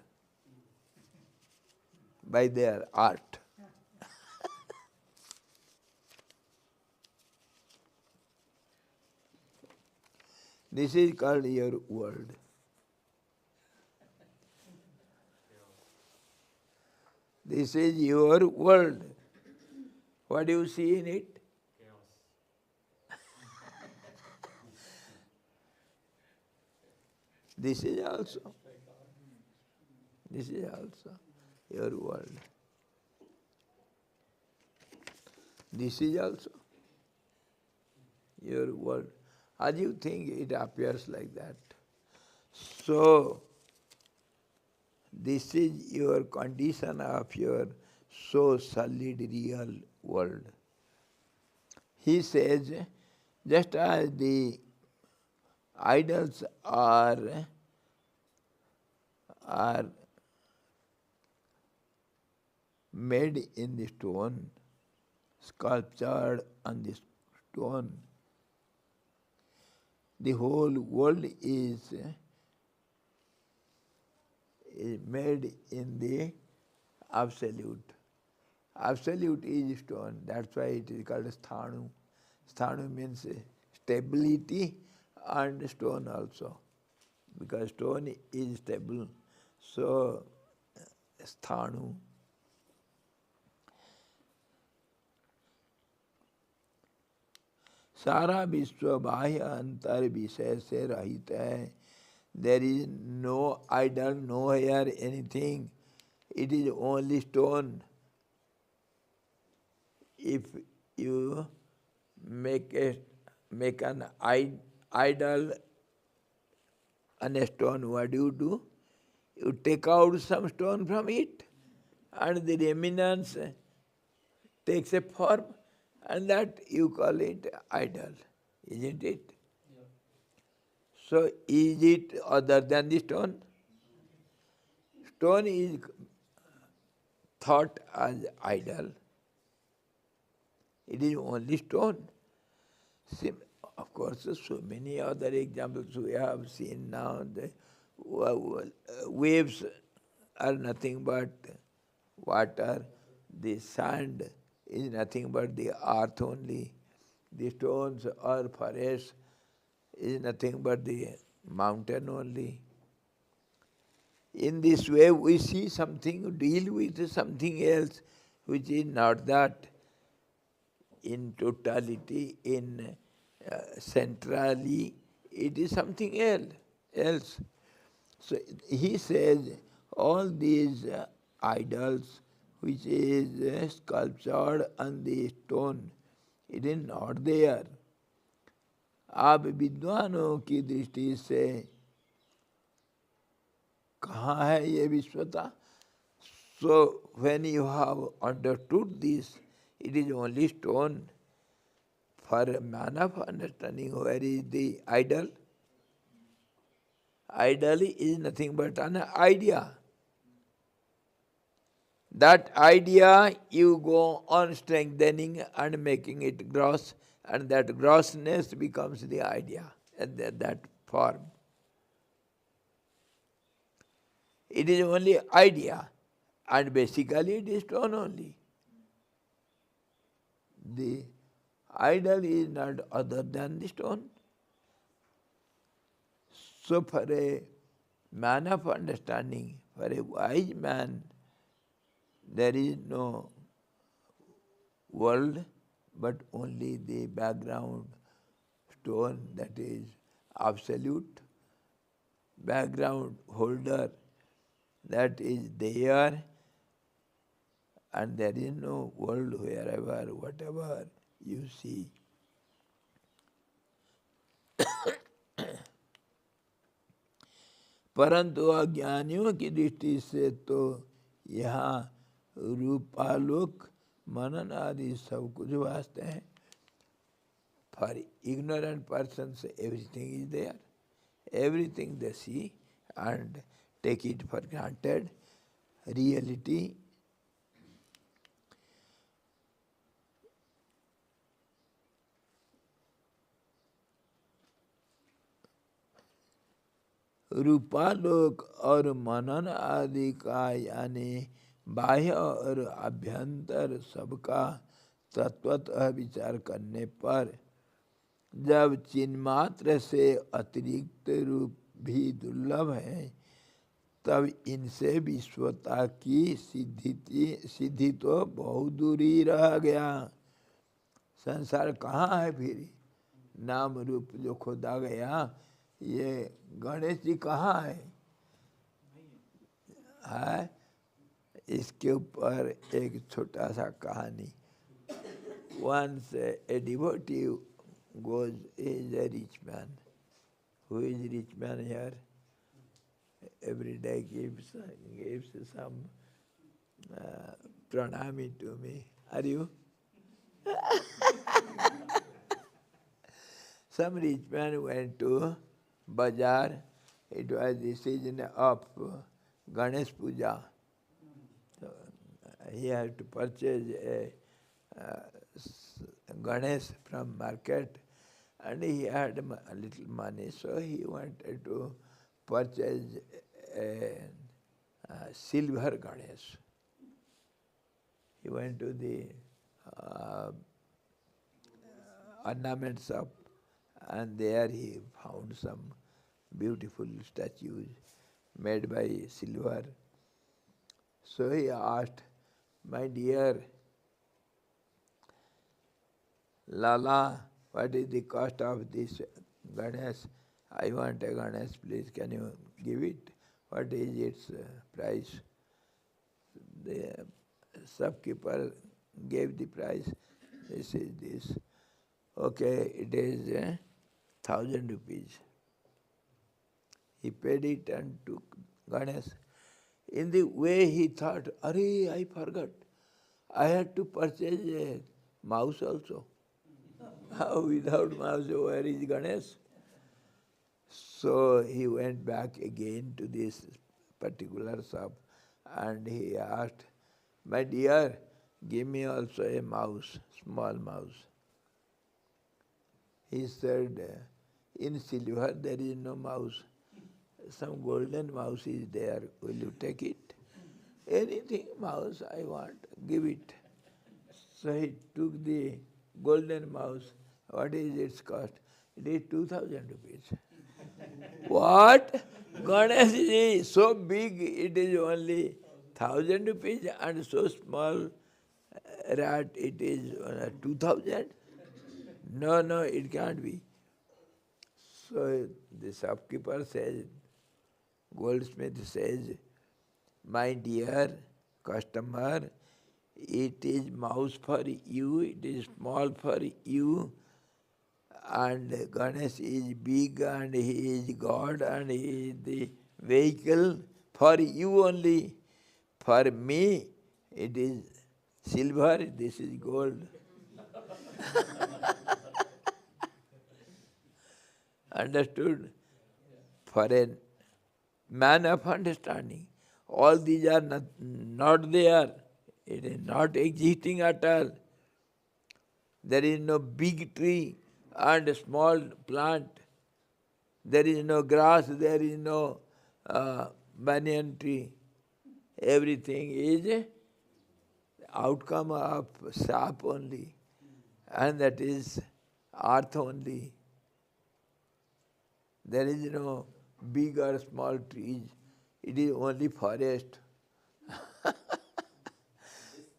by their art. This is called your world. This is your world. What do you see in it? This is also your world. This is also your world. As you think, it appears like that. So, this is your condition of your so solid real world. He says, just as the idols are made in the stone, sculptured on the stone, the whole world is made in the absolute. Absolute is stone. That's why it is called sthanu. Sthanu means stability and stone also. Because stone is stable. So, sthanu. सारा विश्व बाह्य अंतर विषय से रहित है. There is no idol, no here, anything. It is only stone. If you make an idol on a stone, what do? You take out some stone from it, and the remnants takes a form, and that you call it idol, isn't it? Yeah. So is it other than the stone? Stone is thought as idol. It is only stone. Of course, so many other examples we have seen now. The waves are nothing but water. The sand is nothing but the earth only. The stones or forest is nothing but the mountain only. In this way, we see something, deal with something else which is not that. In totality, in centrally, it is something else. So he says all these idols which is sculptured on the stone, it is not there. आप विद्वानों की दृष्टि से कहाँ है ये विश्वता? So when you have understood this, it is only stone. For a man of understanding, where is the idol? Idol is nothing but an idea. That idea you go on strengthening and making it gross, and that grossness becomes the idea, and that form. It is only idea, and basically it is stone only. The idol is not other than the stone. So for a man of understanding, for a wise man, there is no world but only the background stone, that is absolute background holder, that is there, and there is no world wherever, whatever you see. परंतु अज्ञानियों की दृष्टि से तो यहाँ रूपालोक मनन आदि सब कुछ वास्ते हैं. For ignorant persons, everything is there. Everything they see and take it for granted. Reality रूपालोक और मनन आदि का यानी बाह्य और अभ्यंतर सबका तत्वतः विचार करने पर जब चिन्मात्र से अतिरिक्त रूप भी दुर्लभ है, तब इनसे विश्वता की सिद्धि तो बहुत दूर ही रह गया. संसार कहाँ है फिर? नाम रूप जो खोदा गया, ये गणेश जी कहाँ है? इसके ऊपर एक छोटा सा कहानी. Once a devotee goes, he is a rich man. Who is rich man here? Every day gives some pranami to me. Are you? Some rich man went to bazaar. It was the season of Ganesh Puja. So he had to purchase a Ganesh from market, and he had a little money, so he wanted to purchase a silver Ganesh. He went to the uh, ornament shop, and there he found some beautiful statues made by silver. So he asked, "My dear Lala, what is the cost of this Ganesh? I want a Ganesh, please, can you give it? What is its price?" The shopkeeper gave the price. This is this. Okay, it is 1,000 rupees. He paid it and took Ganesh. In the way he thought, "Arey, I forgot. I had to purchase a mouse also." How without mouse, where is Ganesh? So he went back again to this particular shop and he asked, "My dear, give me also a mouse, small mouse." He said, "In silver there is no mouse. Some golden mouse is there. Will you take it?" "Anything mouse I want, give it." So he took the golden mouse. What is its cost? It is 2,000 rupees. What? Ganesh is so big, it is only 1,000 rupees, and so small rat, it is 2,000? No, no, it can't be. So the shopkeeper says, goldsmith says, "My dear customer, it is mouse for you, it is small for you, and Ganesh is big and he is God and he is the vehicle for you only. For me, it is silver, this is gold." Understood? For a man of understanding, all these are not there. It is not existing at all. There is no big tree and small plant. There is no grass, there is no banyan tree. Everything is outcome of sap only, and that is earth only. There is no big or small trees. It is only forest.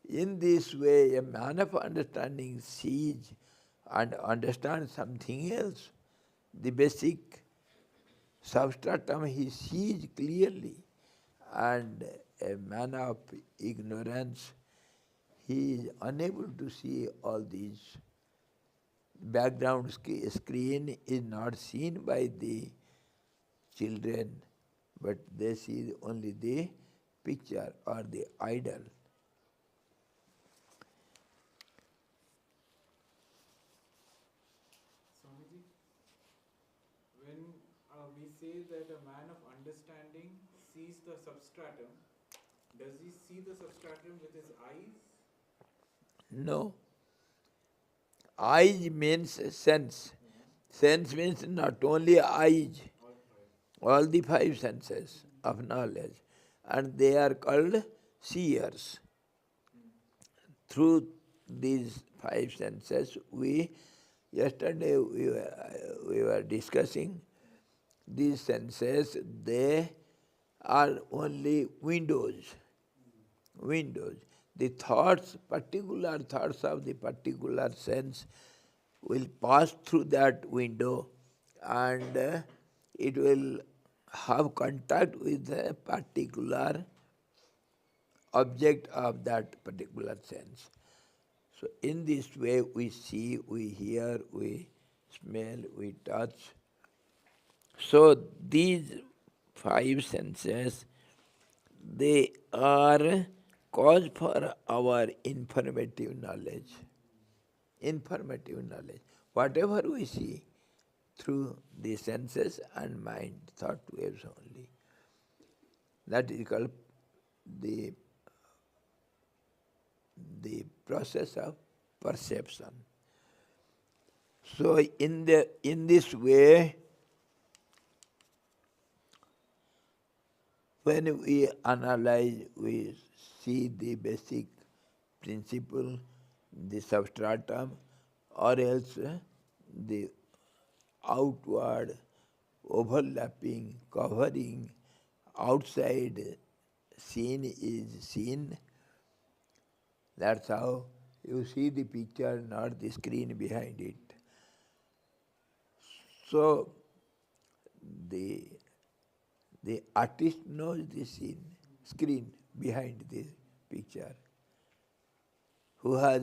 In this way, a man of understanding sees and understands something else. The basic substratum he sees clearly, and a man of ignorance, he is unable to see all these. Background screen is not seen by the children, but they see only the picture or the idol. Swamiji, when we say that a man of understanding sees the substratum, does he see the substratum with his eyes? No. Eyes means sense. Sense means not only eyes, All five. all the five senses of knowledge, and they are called seers. Through these five senses, yesterday we were discussing these senses, they are only windows. Windows. The thoughts, particular thoughts of the particular sense will pass through that window and it will have contact with a particular object of that particular sense. So in this way we see, we hear, we smell, we touch. So these five senses, they are cause for our informative knowledge. Informative knowledge. Whatever we see through the senses and mind, thought waves only. That is called the process of perception. So in this way, when we analyze, we see the basic principle, the substratum, or else the outward overlapping, covering, outside scene is seen. That's how you see the picture, not the screen behind it. So the artist knows the screen behind the picture. Who has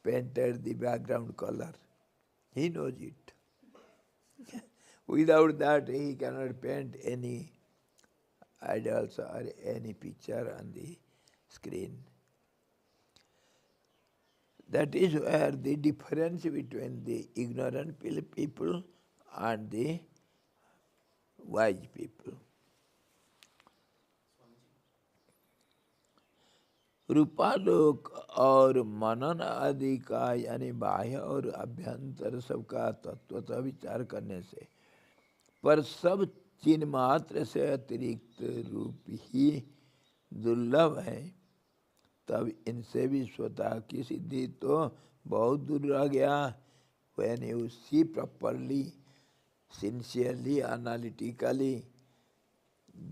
painted the background color? He knows it. Without that, he cannot paint any idols or any picture on the screen. That is where the difference between the ignorant people and the wise people. रूपालोक और मनन आदि का यानी बाह्य और अभ्यंतर सबका तत्वतः विचार करने से पर सब चिन्ह मात्र से अतिरिक्त रूप ही दुर्लभ है, तब इनसे भी स्वतः की सिद्धि तो बहुत दूर रह गया. When you see properly, sincerely, analytically,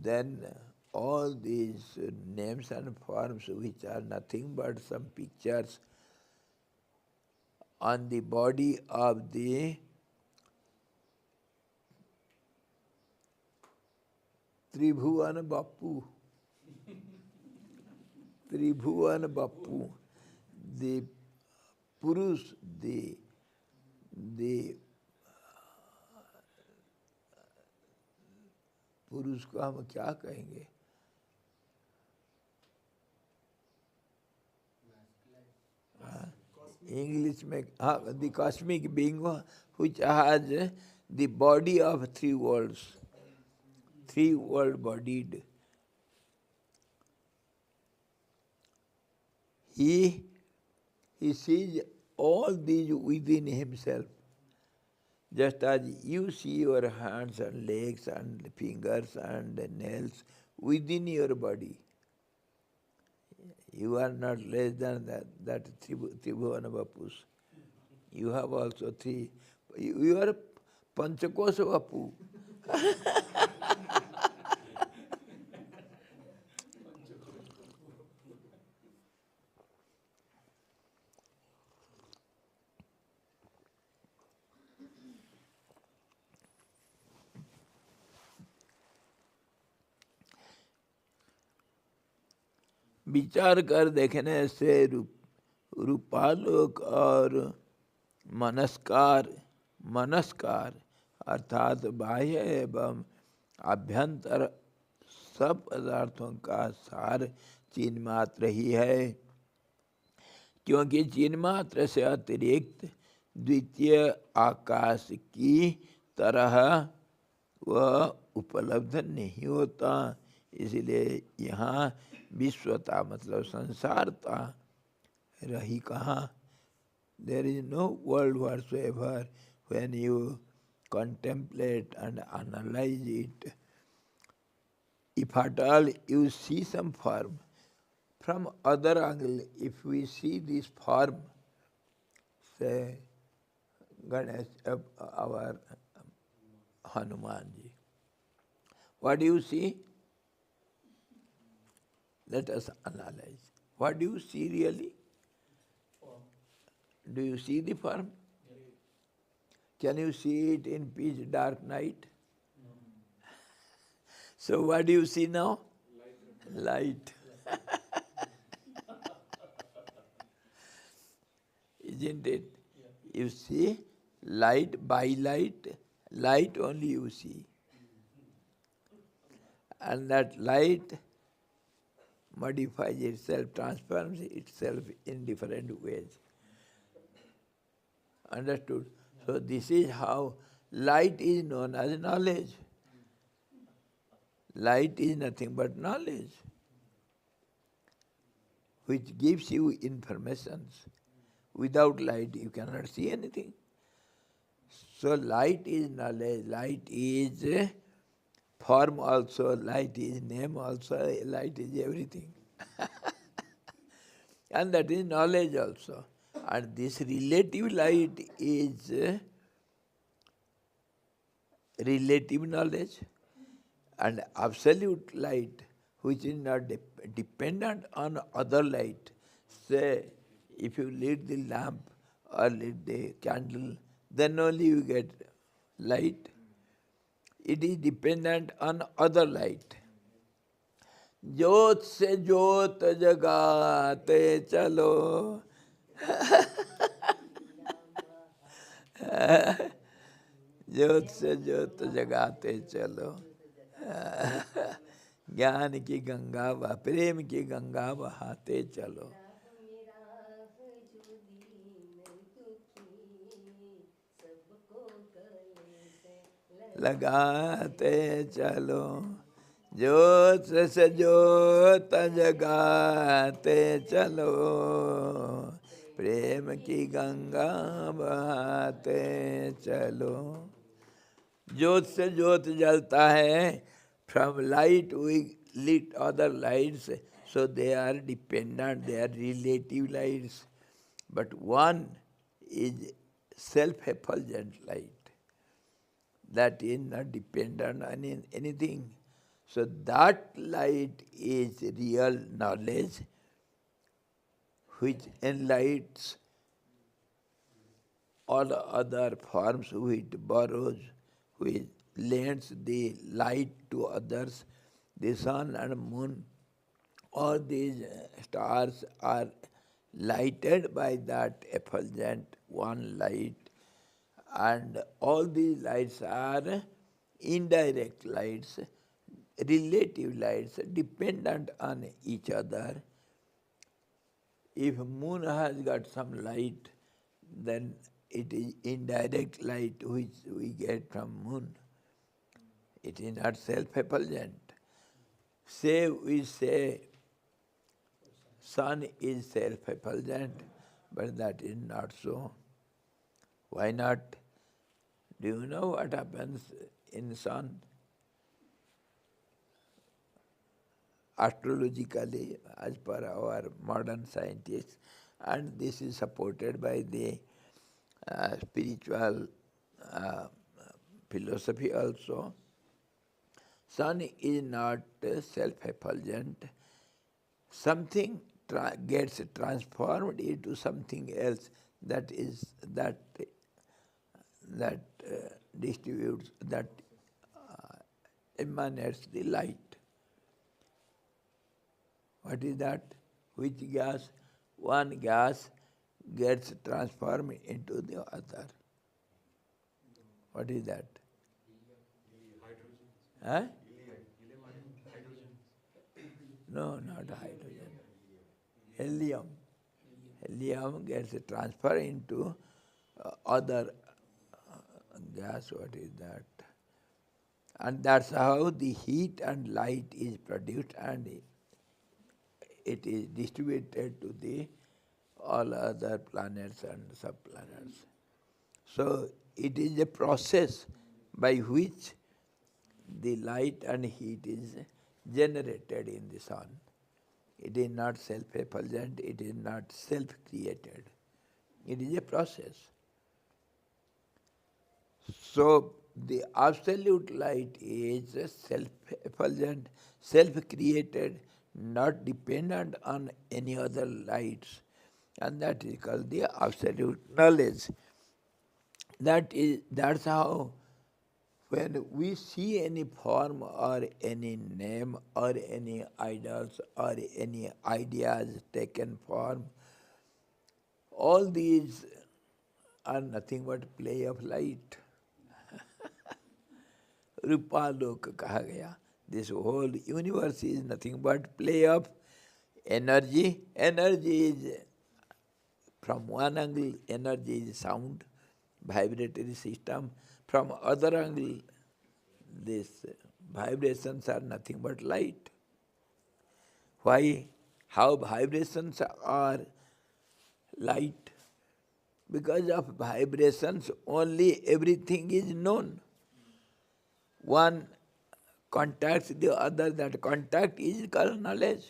then all these names and forms, which are nothing but some pictures on the body of the Tribhuvan Bapu, Tribhuvan Bapu, the Purush, the पुरुष को हम क्या कहेंगे? English में the cosmic being which has the body of three worlds, three world bodied. He sees all these within himself. Just as you see your hands and legs and fingers and nails within your body. You are not less than that Tribhuvan Vapus. You have also three. You are Panchakosha Vapu. विचार कर देखने से रूपालोक और मनस्कार अर्थात बाह्य एवं आभ्यंतर सब पदार्थों का सार चिन्ह मात्र ही है, क्योंकि चिन्ह मात्र से अतिरिक्त द्वितीय आकाश की तरह वह उपलब्ध नहीं होता. इसलिए यहाँ विश्वता मतलब संसारता रही कहाँ. There is no world whatsoever when you contemplate and analyze it. If at all you see some form, from other angle, if we see this form, say Ganesh, our Hanumanji, what do you see? Let us analyze. What do you see really? Form. Do you see the form? Can you see it in pitch dark night? No. So what do you see now? Light. Isn't it? Yeah. You see Light by light, light only you see. And that light modifies itself, transforms itself in different ways. Understood? So this is how light is known as knowledge. Light is nothing but knowledge, which gives you informations. Without light you cannot see anything. So light is knowledge, light is form also, light is name also, light is everything. And that is knowledge also. And this relative light is relative knowledge, and absolute light, which is not dependent on other light. Say, if you lit the lamp or lit the candle, then only you get light. It is dependent on other light. ज्योत से ज्योत जगाते चलो ज्योत से ज्योत जगाते चलो ज्ञान की गंगा व प्रेम की गंगा बहाते चलो लगाते चलो ज्योत से ज्योत जगाते चलो प्रेम की गंगा बहाते चलो ज्योत से ज्योत जलता है from light we lit other lights so they are dependent, they are relative lights, but one is self-effulgent light that is not dependent on anything. So that light is real knowledge which enlightens all other forms, which borrows, which lends the light to others. The sun and moon, all these stars are lighted by that effulgent one light, and all these lights are indirect lights, relative lights, dependent on each other. If moon has got some light, then it is indirect light which we get from moon. It is not self-effulgent. Say we say sun is self-effulgent, but that is not so. Why not? Do you know what happens in sun? Astrologically, as per our modern scientists, and this is supported by the spiritual philosophy also, sun is not self-effulgent. Something gets transformed into something else that is that distributes, that emanates the light. What is that? Which gas? One gas gets transformed into the other. What is that? Huh? No, not hydrogen. Helium. Helium gets transferred into other gas. What is that? And that's how the heat and light is produced, and it is distributed to the all other planets and subplanets. So it is a process by which the light and heat is generated in the sun. It is not self-effulgent, it is not self-created. It is a process. So the absolute light is self-effulgent, self-created, not dependent on any other lights. And that is called the absolute knowledge. That's how when we see any form or any name or any idols or any ideas taken form, all these are nothing but play of light. Rupalok kaha gaya. This whole universe is nothing but play of energy. Energy is, from one angle, energy is sound, vibratory system. From other angle, these vibrations are nothing but light. Why? How vibrations are light? Because of vibrations only everything is known. One contacts the other, that contact is called knowledge,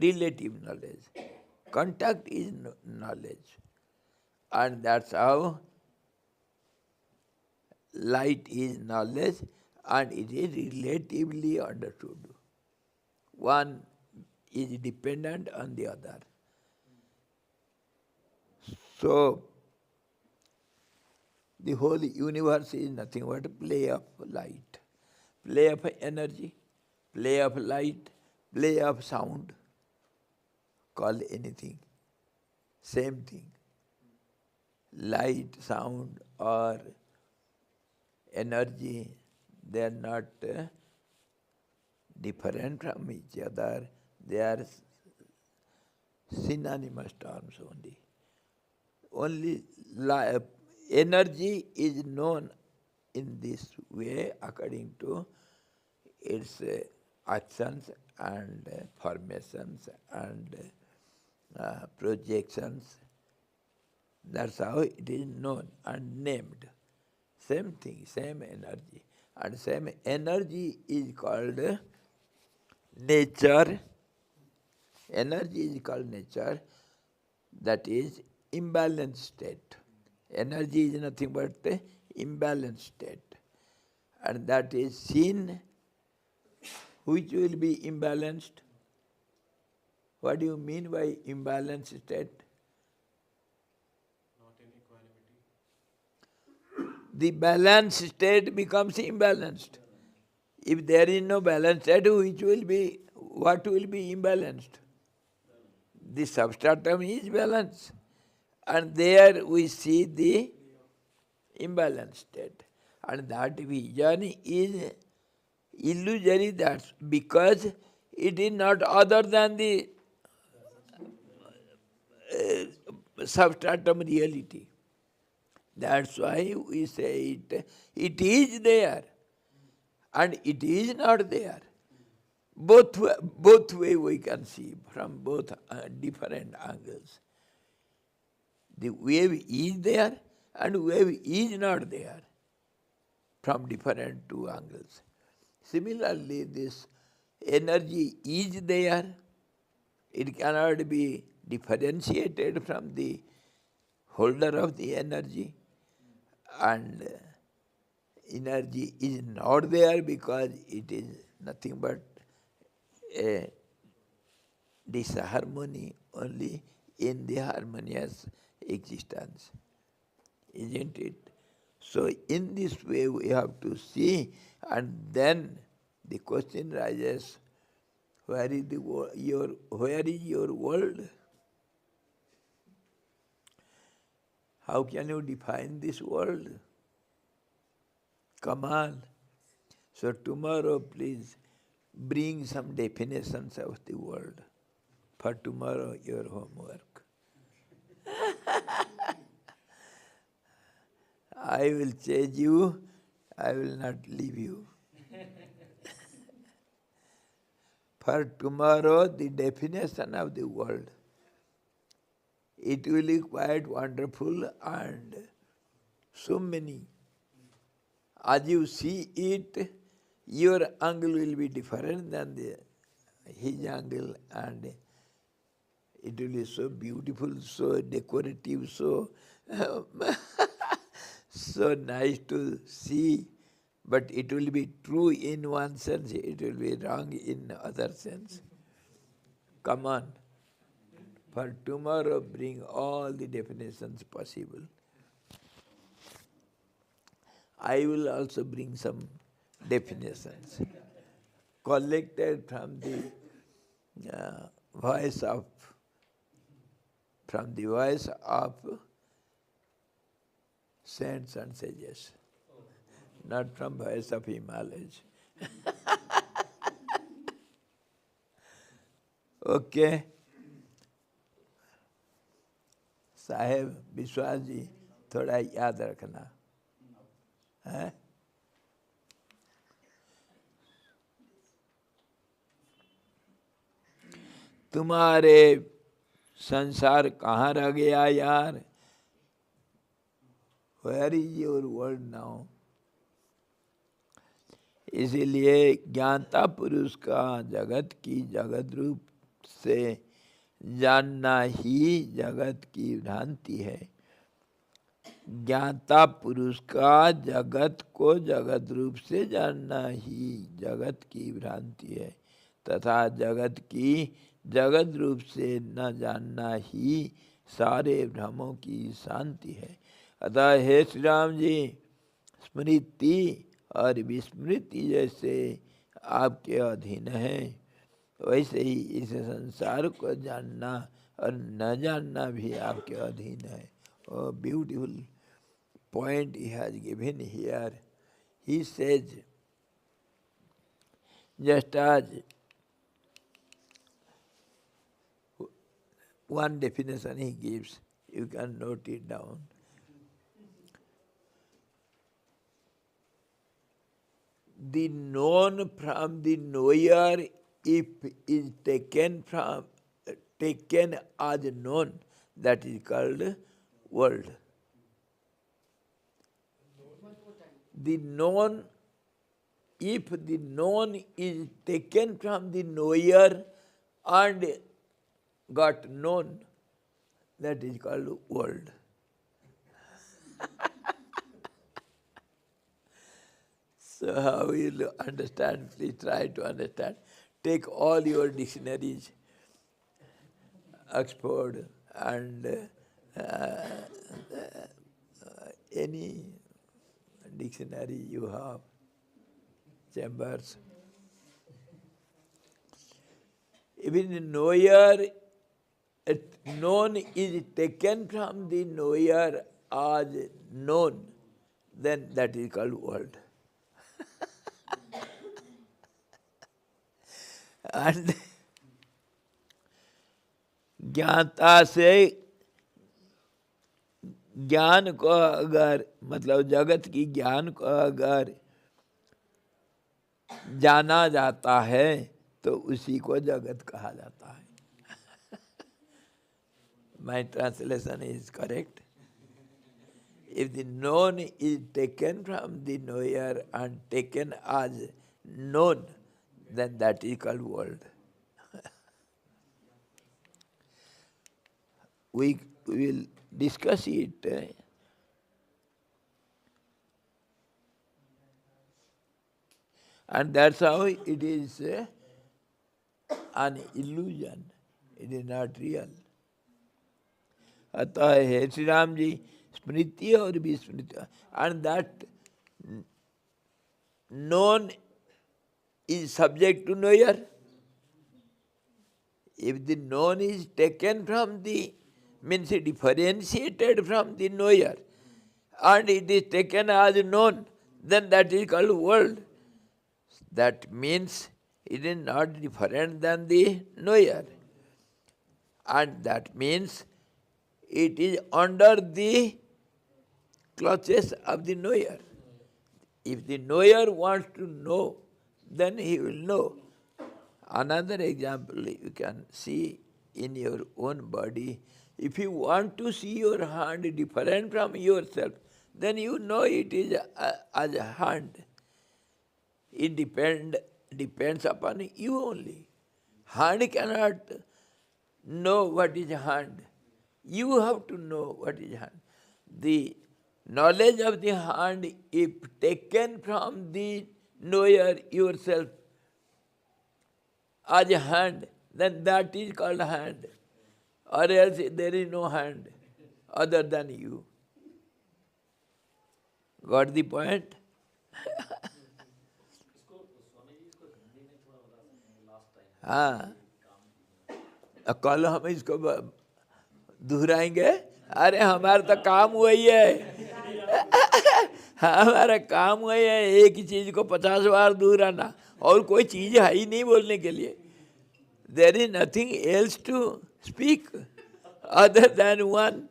relative knowledge. Contact is knowledge. And that's how light is knowledge, and it is relatively understood. One is dependent on the other. So, the whole universe is nothing but play of light, play of energy, play of light, play of sound. Call anything, same thing. Light, sound, or energy, they are not different from each other. They are synonymous terms only. Only energy is known in this way according to its actions and formations and projections. That's how it is known and named. Same thing, same energy. And same energy is called nature. Energy is called nature. That is imbalanced state. Energy is nothing but imbalanced state. And that is seen. Which will be imbalanced? What do you mean by imbalanced state? Not in equanimity. The balanced state becomes imbalanced. If there is no balanced state, what will be imbalanced? The substratum is balanced. And there we see the imbalanced state. And that vision is illusory, that's because it is not other than the substratum reality. That's why we say it is there and it is not there. Both way we can see from both different angles. The wave is there and wave is not there from different two angles. Similarly, this energy is there. It cannot be differentiated from the holder of the energy. And energy is not there because it is nothing but a disharmony only in the harmonious existence. Isn't it? So in this way we have to see, and then the question rises, where is your world? How can you define this world? Come on. So tomorrow please bring some definitions of the world. For tomorrow your homework. I will chase you, I will not leave you. For tomorrow, the definition of the world, it will be quite wonderful and so many. As you see it, your angle will be different than his angle, and it will be so beautiful, so decorative, so so nice to see. But it will be true in one sense, it will be wrong in other sense. Come on. For tomorrow, bring all the definitions possible. I will also bring some definitions collected from the voice of saints and sages, not from voice of Himalayas. Okay. साहेब विश्वास जी थोड़ा याद रखना है। तुम्हारे संसार कहाँ रह गया यार? Where is your world now? इसीलिए ज्ञाता पुरुष का जगत की जगत रूप से जानना ही जगत की भ्रांति है। ज्ञाता पुरुष का जगत को जगत रूप से जानना ही जगत की भ्रांति है तथा जगत की जगत रूप से न जानना ही सारे भ्रमों की शांति है। अतः हे श्री राम जी, स्मृति और विस्मृति जैसे आपके अधीन है, वैसे ही इस संसार को जानना और न जानना भी आपके अधीन है। Oh, beautiful point he has given here. He says, just as one definition he gives, you can note it down. The known from the knower, if is taken as known, that is called world. The known, if the known is taken from the knower and got known, that is called world. So how will you understand? Please try to understand. Take all your dictionaries, Oxford and any dictionary you have, Chambers. Even the knower, known is taken from the knower as known, then that is called world. And ज्ञाता से ज्ञान को अगर मतलब जगत की ज्ञान को अगर जाना जाता है तो उसी को जगत कहा जाता है। My translation is correct. If the known is taken from the knower and taken as known, then that is called world. We will discuss it. And that's how it is an illusion. It is not real. अतः हे श्री राम जी, स्मृति और विस्मृति, and that known is subject to knower. If the known is taken from the, means differentiated from the knower, and it is taken as known, then that is called world. That means it is not different than the knower. And that means it is under the clutches of the knower. If the knower wants to know, then he will know. Another example you can see in your own body. If you want to see your hand different from yourself, then you know it is as a hand. It depends upon you only. Hand cannot know what is hand. You have to know what is hand. The knowledge of the hand, if taken from the knower yourself as a hand, then that is called hand. Or else there is no hand other than you. Got the point? हाँ, कल हम इसको दोहराएंगे। अरे हमारा तो काम वही है। हमारा काम वही है, एक ही चीज को 50 बार दोहराना, और कोई चीज है ही नहीं बोलने के लिए. There is nothing else to speak other than one.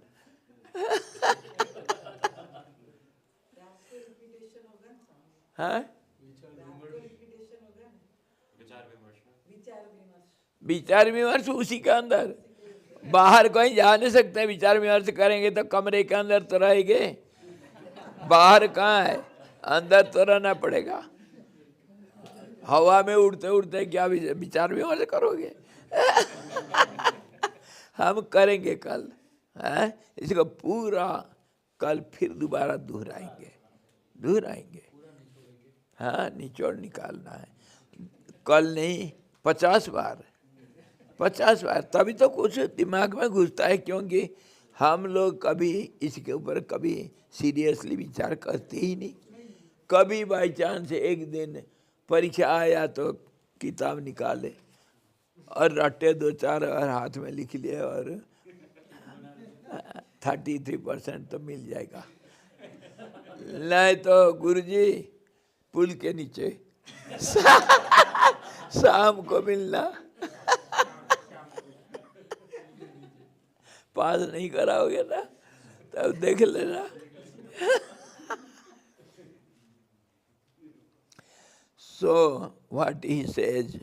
हाँ, विचार विमर्श उसी के अंदर, बाहर कहीं जा नहीं सकते. विचार विमर्श करेंगे तो कमरे के अंदर तो रहेंगे, बाहर कहाँ है, अंदर तो रहना पड़ेगा. हवा में उड़ते उड़ते क्या विचार विमर्श करोगे? हम करेंगे कल, है इसको पूरा कल फिर दोबारा दोहराएंगे. हाँ, निचोड़ निकालना है. कल नहीं, 50 बार, 50 बार. तभी तो कुछ दिमाग में घुसता है, क्योंकि हम लोग कभी इसके ऊपर कभी सीरियसली विचार करते ही नहीं. कभी बाई चांस एक दिन परीक्षा आया तो किताब निकाले और रट्टे 2-4 और हाथ में लिख लिए, और 33% तो मिल जाएगा. नहीं तो गुरुजी पुल के नीचे शाम को मिलना. पास नहीं कराओगे ना, तब देख लेना. So what he says,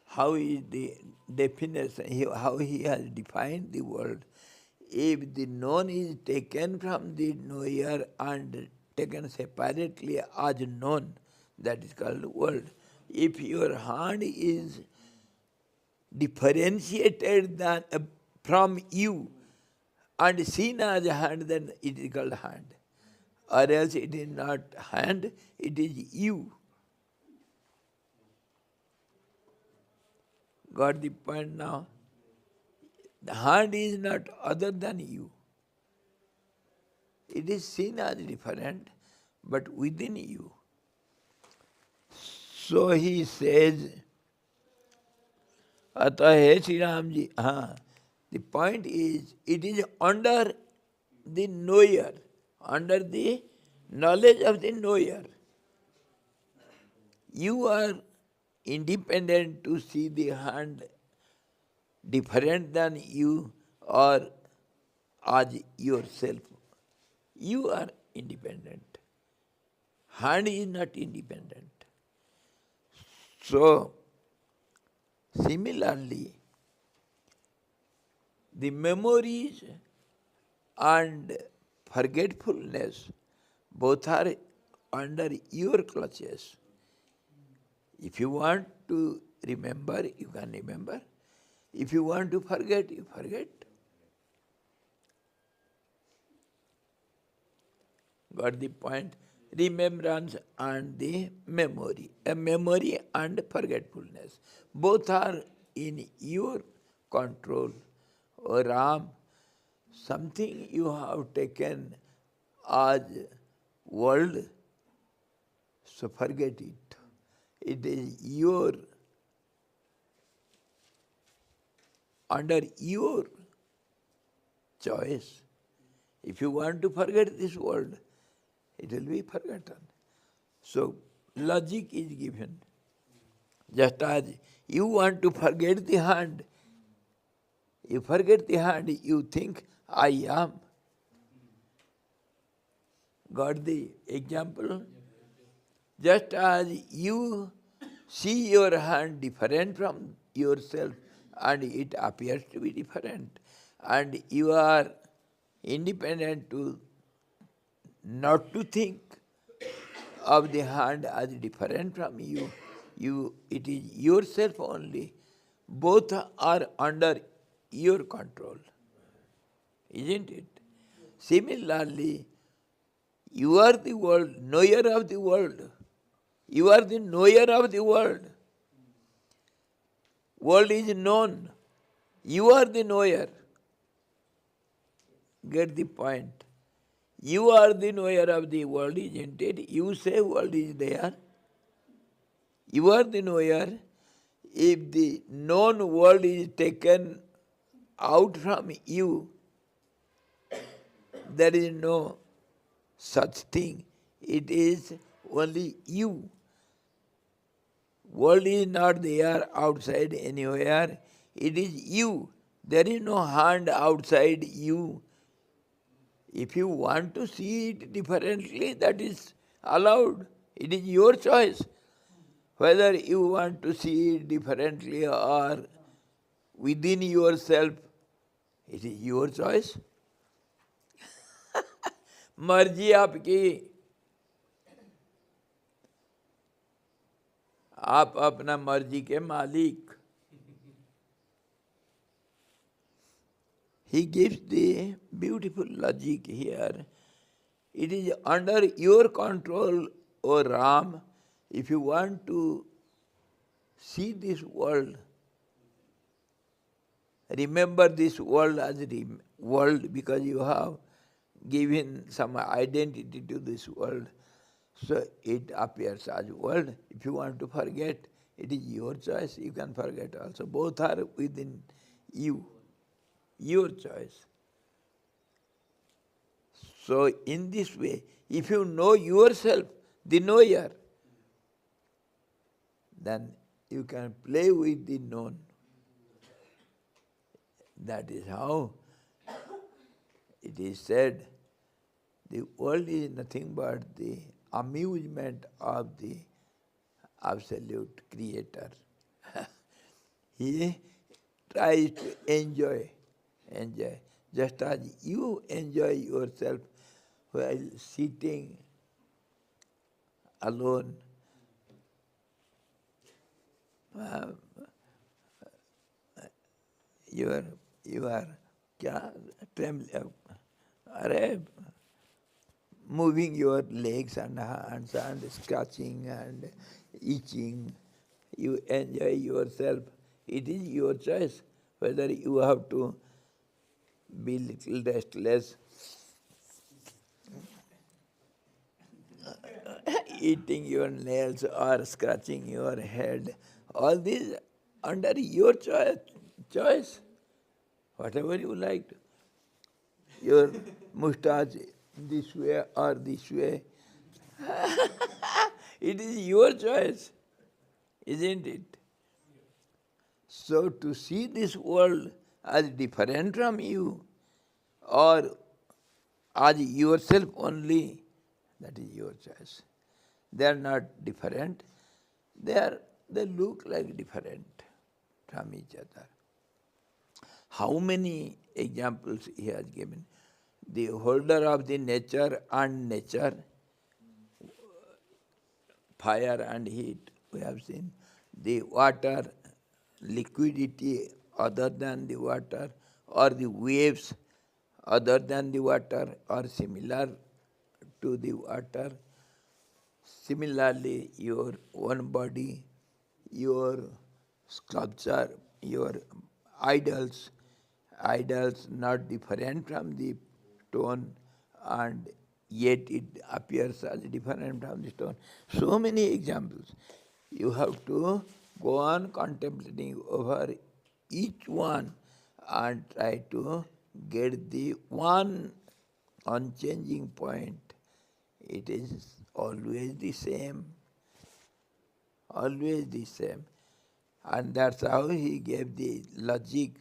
how is the definition, how he has defined the world. If the known is taken from the knower and taken separately as known, that is called world. If your hand is differentiated from you and seen as a hand, then it is called hand. Or else it is not hand, it is you. Got the point now? The hand is not other than you. It is seen as different, but within you. So he says, अतः हे श्री राम जी, हाँ, the point is, it is under the knower, under the knowledge of the knower. You are independent to see the hand different than you or as yourself. You are independent. Hand is not independent. So, similarly, the memories and forgetfulness both are under your clutches. If you want to remember, you can remember. If you want to forget, you forget. Got the point? Remembrance and the memory. A memory and forgetfulness. Both are in your control. Oh Ram, something you have taken as world, so forget it. It is your, under your choice. If you want to forget this world, it will be forgotten. So, logic is given. Just as you want to forget the hand, you forget the hand, you think, I am. Got the example? Just as you see your hand different from yourself and it appears to be different, and you are independent to not to think of the hand as different from you, it is yourself only. Both are under your control, isn't it? Similarly, you are the world, knower of the world. You are the knower of the world. World is known. You are the knower. Get the point? You are the knower of the world, isn't it? You say world is there. You are the knower. If the known world is taken out from you, there is no such thing. It is only you. World is not there outside anywhere. It is you. There is no hand outside you. If you want to see it differently, that is allowed. It is your choice. Whether you want to see it differently or within yourself, it is your choice. मर्जी आपकी, आप अपना मर्जी के मालिक. He gives the beautiful logic here. It is under your control, O Ram. If you want to see this world, remember this world as a world because you have given some identity to this world. So it appears as world. If you want to forget, it is your choice. You can forget also. Both are within you. Your choice. So in this way, if you know yourself, the knower, then you can play with the known. That is how it is said, the world is nothing but the amusement of the absolute creator. He tries to enjoy. Just as you enjoy yourself while sitting alone. You are trembling, moving your legs and hands and scratching and itching. You enjoy yourself. It is your choice whether you have to be little restless, eating your nails or scratching your head. All these under your choice. Whatever you like. Your moustache this way or this way. It is your choice, isn't it? So to see this world as different from you or as yourself only, that is your choice. They are not different. They look like different from each other. How many examples he has given? The holder of the nature and nature, fire and heat, we have seen. The water, liquidity other than the water, or the waves other than the water, or similar to the water. Similarly, your own body, your sculpture, your idols not different from the stone, and yet it appears as different from the stone. So many examples. You have to go on contemplating over each one and try to get the one unchanging point. It is always the same. Always the same. And that's how he gave the logic.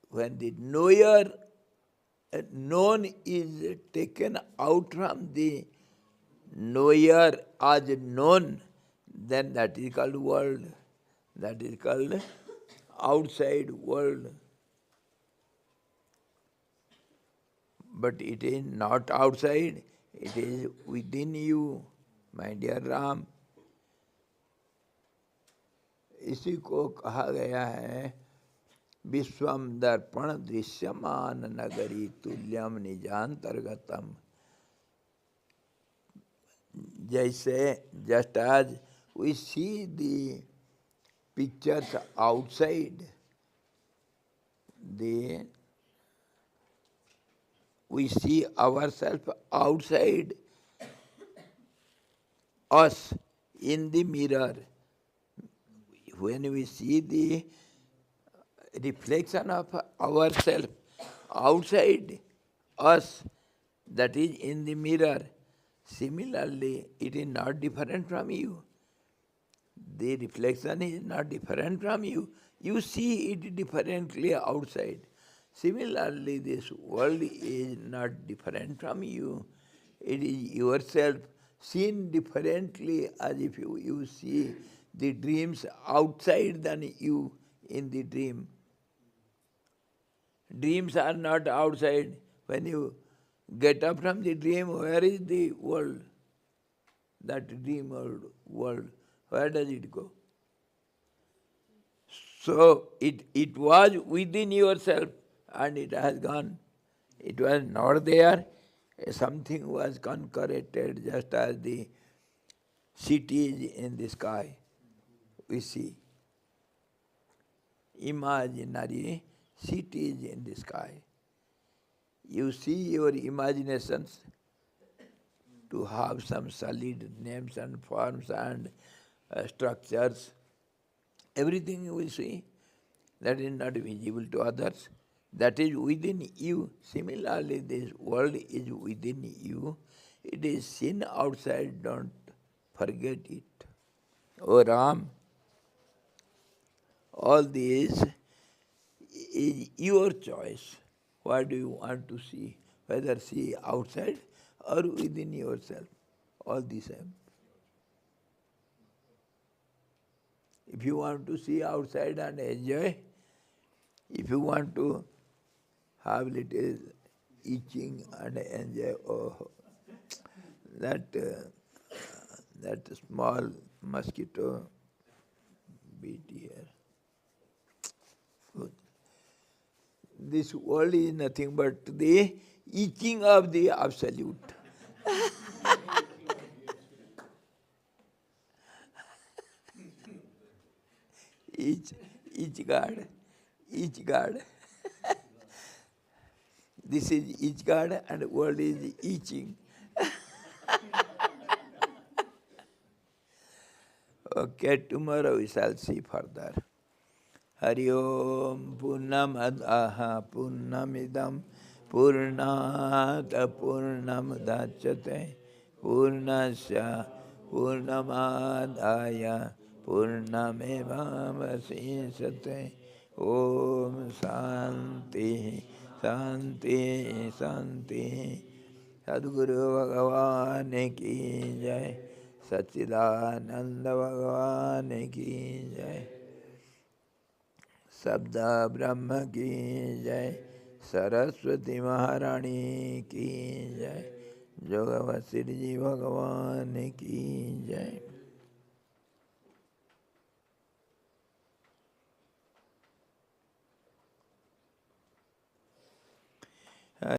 When the knower, known is taken out from the knower as known, then that is called world. That is called outside world. But it is not outside, it is within you, my dear Ram. इसी को कहा गया है विश्वम दर्पण दृश्यमान नगरी तुल्यम निजांतर्गतम. जैसे just as we see the pictures outside, we see ourselves outside us in the mirror. When we see the reflection of ourselves outside us, that is in the mirror. Similarly, it is not different from you. The reflection is not different from you. You see it differently outside. Similarly, this world is not different from you. It is yourself seen differently, as if you see the dreams outside than you in the dream. Dreams are not outside. When you get up from the dream, where is the world? That dream world, where does it go? So it was within yourself and it has gone. It was not there. Something was concreted, just as the cities in the sky we see. Imaginary cities in the sky. You see your imaginations to have some solid names and forms and structures. Everything you will see, that is not visible to others. That is within you. Similarly, this world is within you. It is seen outside, don't forget it. O Ram, all this is your choice. What do you want to see? Whether see outside or within yourself, all the same. If you want to see outside and enjoy, if you want to have little itching and enjoy, oh, that small mosquito beat here. Good. This world is nothing but the itching of the absolute. Each God, each God. This is each God and world is itching. Okay, tomorrow we shall see further. Hari Om Purnamadaha Purnamidam Purnata Purnamudachyate Purnasya Purnamadaya Purnamevavasisate Om Santi Santi Santi Sadguru Bhagavan ki jai Satchidananda Bhagavan ki jai शब्दा ब्रह्म की जय सरस्वती महारानी की जय जोग वशिष्ठ जी भगवान की जय।